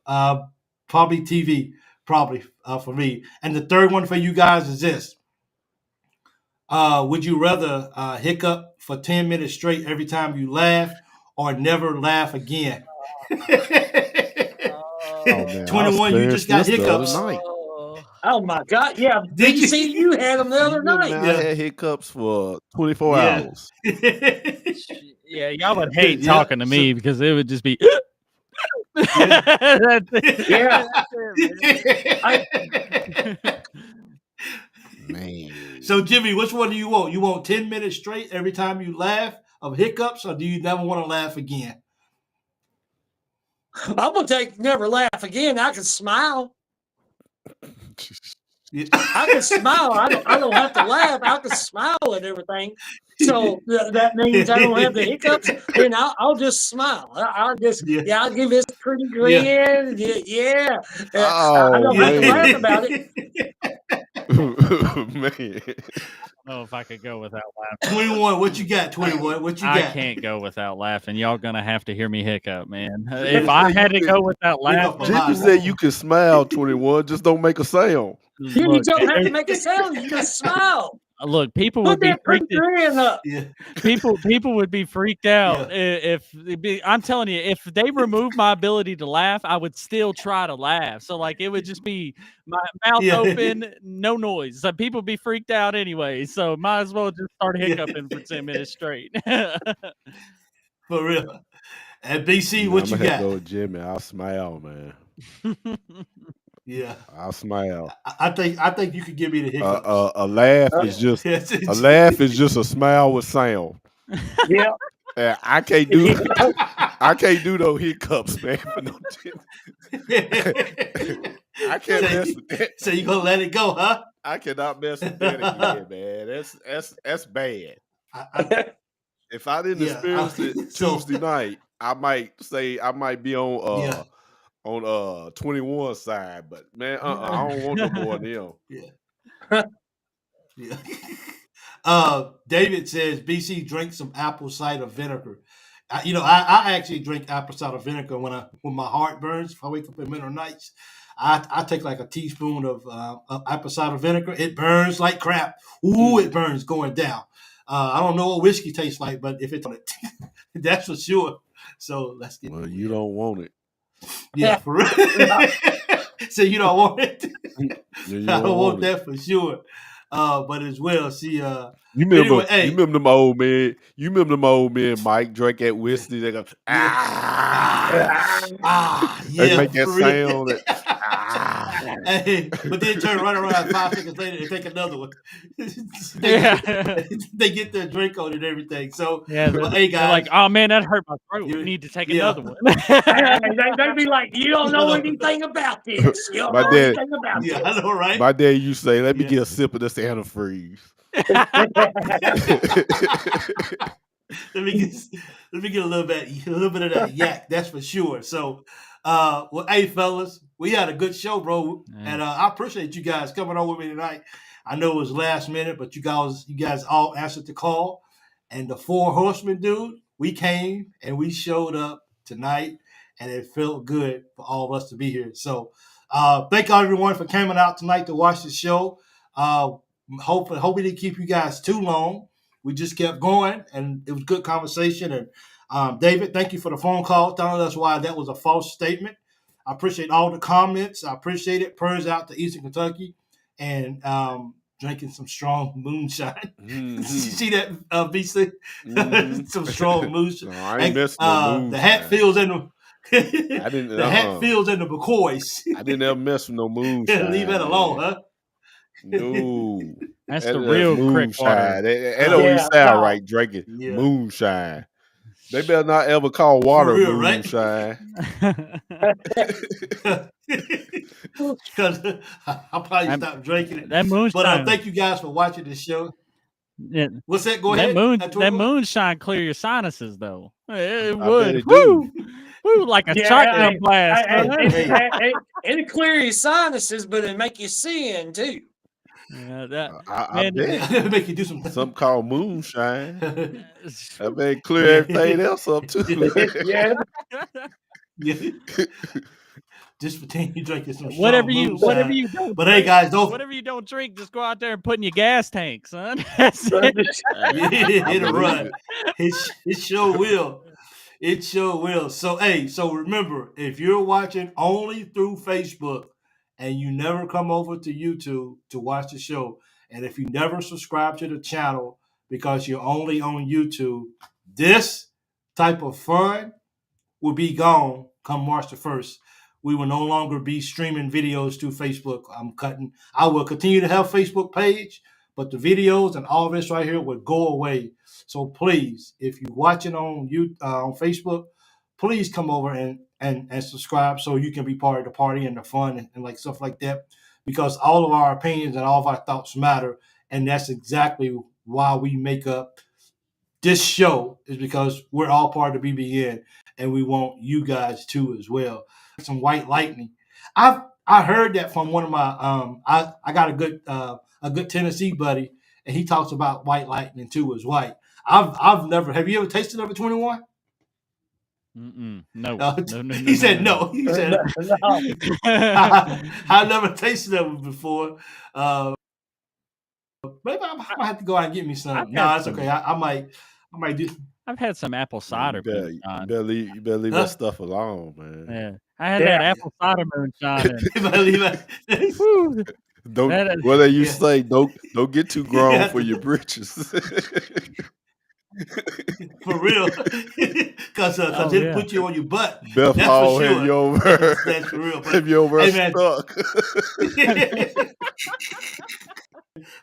A: TV, probably for me. And the third one for you guys is this. Would you rather hiccup for 10 minutes straight every time you laugh or never laugh again?
B: Oh man,
A: 21, you just got hiccups.
C: Oh my God! Yeah,
A: Did you?
C: BC, you had them the other night.
B: I had hiccups for 24 hours.
D: Yeah, y'all would hate
A: Yeah,
D: talking to me because it would just be.
C: Yeah.
B: Man.
A: So Jimmy, which one do you want? You want 10 minutes straight every time you laugh of hiccups, or do you never want to laugh again?
C: I'm gonna take never laugh again. I can smile. I can smile. I don't have to laugh. I can smile at everything. So that means I don't have the hiccups, and I'll just smile. I'll just I'll give this pretty grin. Yeah.
B: Oh,
C: I don't have to laugh about it.
B: Man.
D: I don't know if I could go without laughing.
A: 21, what you got? 21, what you got?
D: I can't go without laughing. Y'all gonna have to hear me hiccup, man. If I had to go without laughing,
B: Jimmy said you can smile, 21, just don't make a sound.
C: You don't have to make a sound. You just smile.
D: Look, people would
C: Put
D: be
C: that pretty
D: freaked.
C: grin up.
A: Yeah.
D: People would be freaked out if I'm telling you, if they removed my ability to laugh, I would still try to laugh. So like it would just be my mouth open, no noise. So people would be freaked out anyway. So might as well just start hiccuping for 10 minutes straight.
A: For real. And BC, what you
B: I'm gonna
A: got?
B: go with Jimmy. I'll smile, man.
A: Yeah,
B: I'll smile.
A: I think you could give me the hiccups.
B: A laugh is just a laugh is just a smile with sound.
C: Yeah.
B: I can't do no hiccups, man. I can't mess with that.
A: So you gonna let it go, huh?
B: I cannot mess with that again, man. That's bad. If I didn't experience it Tuesday night, I might be on 21 side, but man, I don't want no more than him.
A: Yeah. David says BC drink some apple cider vinegar. I actually drink apple cider vinegar when my heart burns. If I wake up in the middle of nights, I take like a teaspoon of apple cider vinegar. It burns like crap. Ooh, it burns going down. I don't know what whiskey tastes like, but if it's on it, that's for sure. So let's get.
B: Well, you don't want it.
A: Yeah, for real. So you don't want it. I don't want that for sure. But as well, see.
B: You remember them old men? You remember them old men? Mike drank that whiskey. They go They make that sound.
A: Hey, but then turn right around 5 seconds later and take another one. They get their drink on and everything. So hey guys,
D: they're like, oh man, that hurt my throat. We need to take another one.
C: They'd be like, you don't know anything about this. You don't know anything about this.
A: I know, right?
B: My dad used to say, let me get a sip of this antifreeze.
A: Let me get a little bit of that yak. That's for sure. So, well, hey fellas, we had a good show, bro, and I appreciate you guys coming on with me tonight. I know it was last minute, but you guys all answered the call, and the 4 horsemen, dude, we came and we showed up tonight, and it felt good for all of us to be here. So, thank everyone for coming out tonight to watch the show. Hope we didn't keep you guys too long. We just kept going, and it was good conversation. And David, thank you for the phone call, telling us why that was a false statement. I appreciate all the comments. I appreciate it. Prayers out to Eastern Kentucky, and drinking some strong moonshine.
B: Mhm.
A: You see that, BC?
B: Mhm.
A: Some strong moonshine.
B: No, I ain't messing no moonshine.
A: The Hatfields and the
B: I didn't.
A: the Hatfields and the McCoys.
B: I didn't ever mess with no moonshine.
A: Leave that alone,
B: man.
A: huh?
B: No.
D: That's
B: That
D: the
B: is
D: real crick
B: moonshine.
D: water.
B: That don't even
C: Yeah,
B: sound
C: no.
B: right, drinking
A: Yeah.
B: moonshine. They better not ever call water
A: real, right?
B: moonshine.
A: Because I'll probably stop drinking it.
D: That moonshine.
A: But thank you guys for watching the show.
D: Yeah,
A: What's that? Go
D: that
A: ahead.
D: that moonshine clear your sinuses though. It
B: I
D: would.
B: bet it
D: Woo! Woo, like a
C: Yeah,
D: shotgun blast.
A: hey.
C: It'll clear your sinuses, but it'll make you sin too.
D: Yeah, that,
B: I
D: man,
B: bet.
A: Make you do some.
B: Something called moonshine.
D: that-
B: That may clear everything else up too.
C: Yeah.
A: Yeah. Just pretend you drinking some strong
D: whatever
A: moonshine.
D: you don't
A: But hey,
D: drink,
A: guys, don't.
D: whatever you don't drink, just go out there and put in your gas tank, son. That's it.
A: It'll
B: believe
A: run.
B: it.
A: It sure will. It sure will. So so remember, if you're watching only through Facebook and you never come over to YouTube to watch the show, and if you never subscribe to the channel because you're only on YouTube, this type of fun will be gone come March the 1st. We will no longer be streaming videos to Facebook. I will continue to have a Facebook page, but the videos and all this right here would go away. So please, if you're watching on Facebook, please come over and subscribe so you can be part of the party and the fun and like stuff like that. Because all of our opinions and all of our thoughts matter, and that's exactly why we make up this show, is because we're all part of the BBN, and we want you guys too as well. Some white lightning. I heard that from one of my I got a good Tennessee buddy, and he talks about white lightning too as white. I've never. Have you ever tasted of a 21?
D: Mm-mm. No.
A: He said no. He said
C: No.
A: I never tasted of it before. Maybe I might have to go out and get me some. No, it's okay. I might do.
D: I've had some apple cider
B: You
D: moonshine.
B: better leave
A: Huh?
B: that stuff alone, man.
D: Yeah, I had that apple cider moonshine. Woo.
B: Don't
D: That is-
B: what they used to say, don't get too grown for your britches.
A: For real, because
D: Oh,
A: it'll
D: yeah.
A: put you on your butt.
B: Beth
A: That's
B: Hall
A: for
B: had
A: sure.
B: you over.
A: That's for real.
B: Have you over
A: Hey, man.
B: stuck?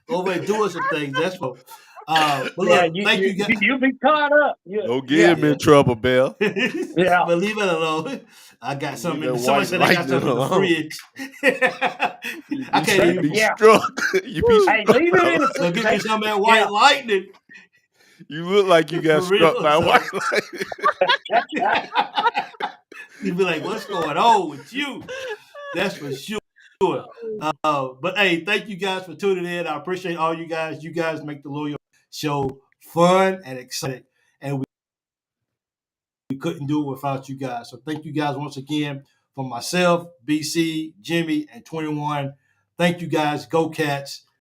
A: Over and doing some things. That's what. But look,
C: Yeah,
A: thank you guys.
C: you'll be caught up.
B: Don't get him in trouble, Bell.
C: Yeah.
A: But leave it alone. I got something.
B: Leave that
A: Somebody
B: white
A: said I got
B: lightning
A: something in the
B: alone.
A: fridge. I can't
B: You
A: even.
B: be
C: Yeah.
B: struck. You be
C: Hey, leave it in the
A: So give me some of that white lightning.
B: You look like you got
A: For
B: struck
A: real,
B: by
A: son.
B: white lightning.
A: You'd be like, "What's going on with you?" That's for sure. But hey, thank you guys for tuning in. I appreciate all you guys. You guys make the Loyal Show fun and exciting, and we couldn't do it without you guys. So thank you guys once again from myself, BC, Jimmy, and 21. Thank you guys. Go Cats.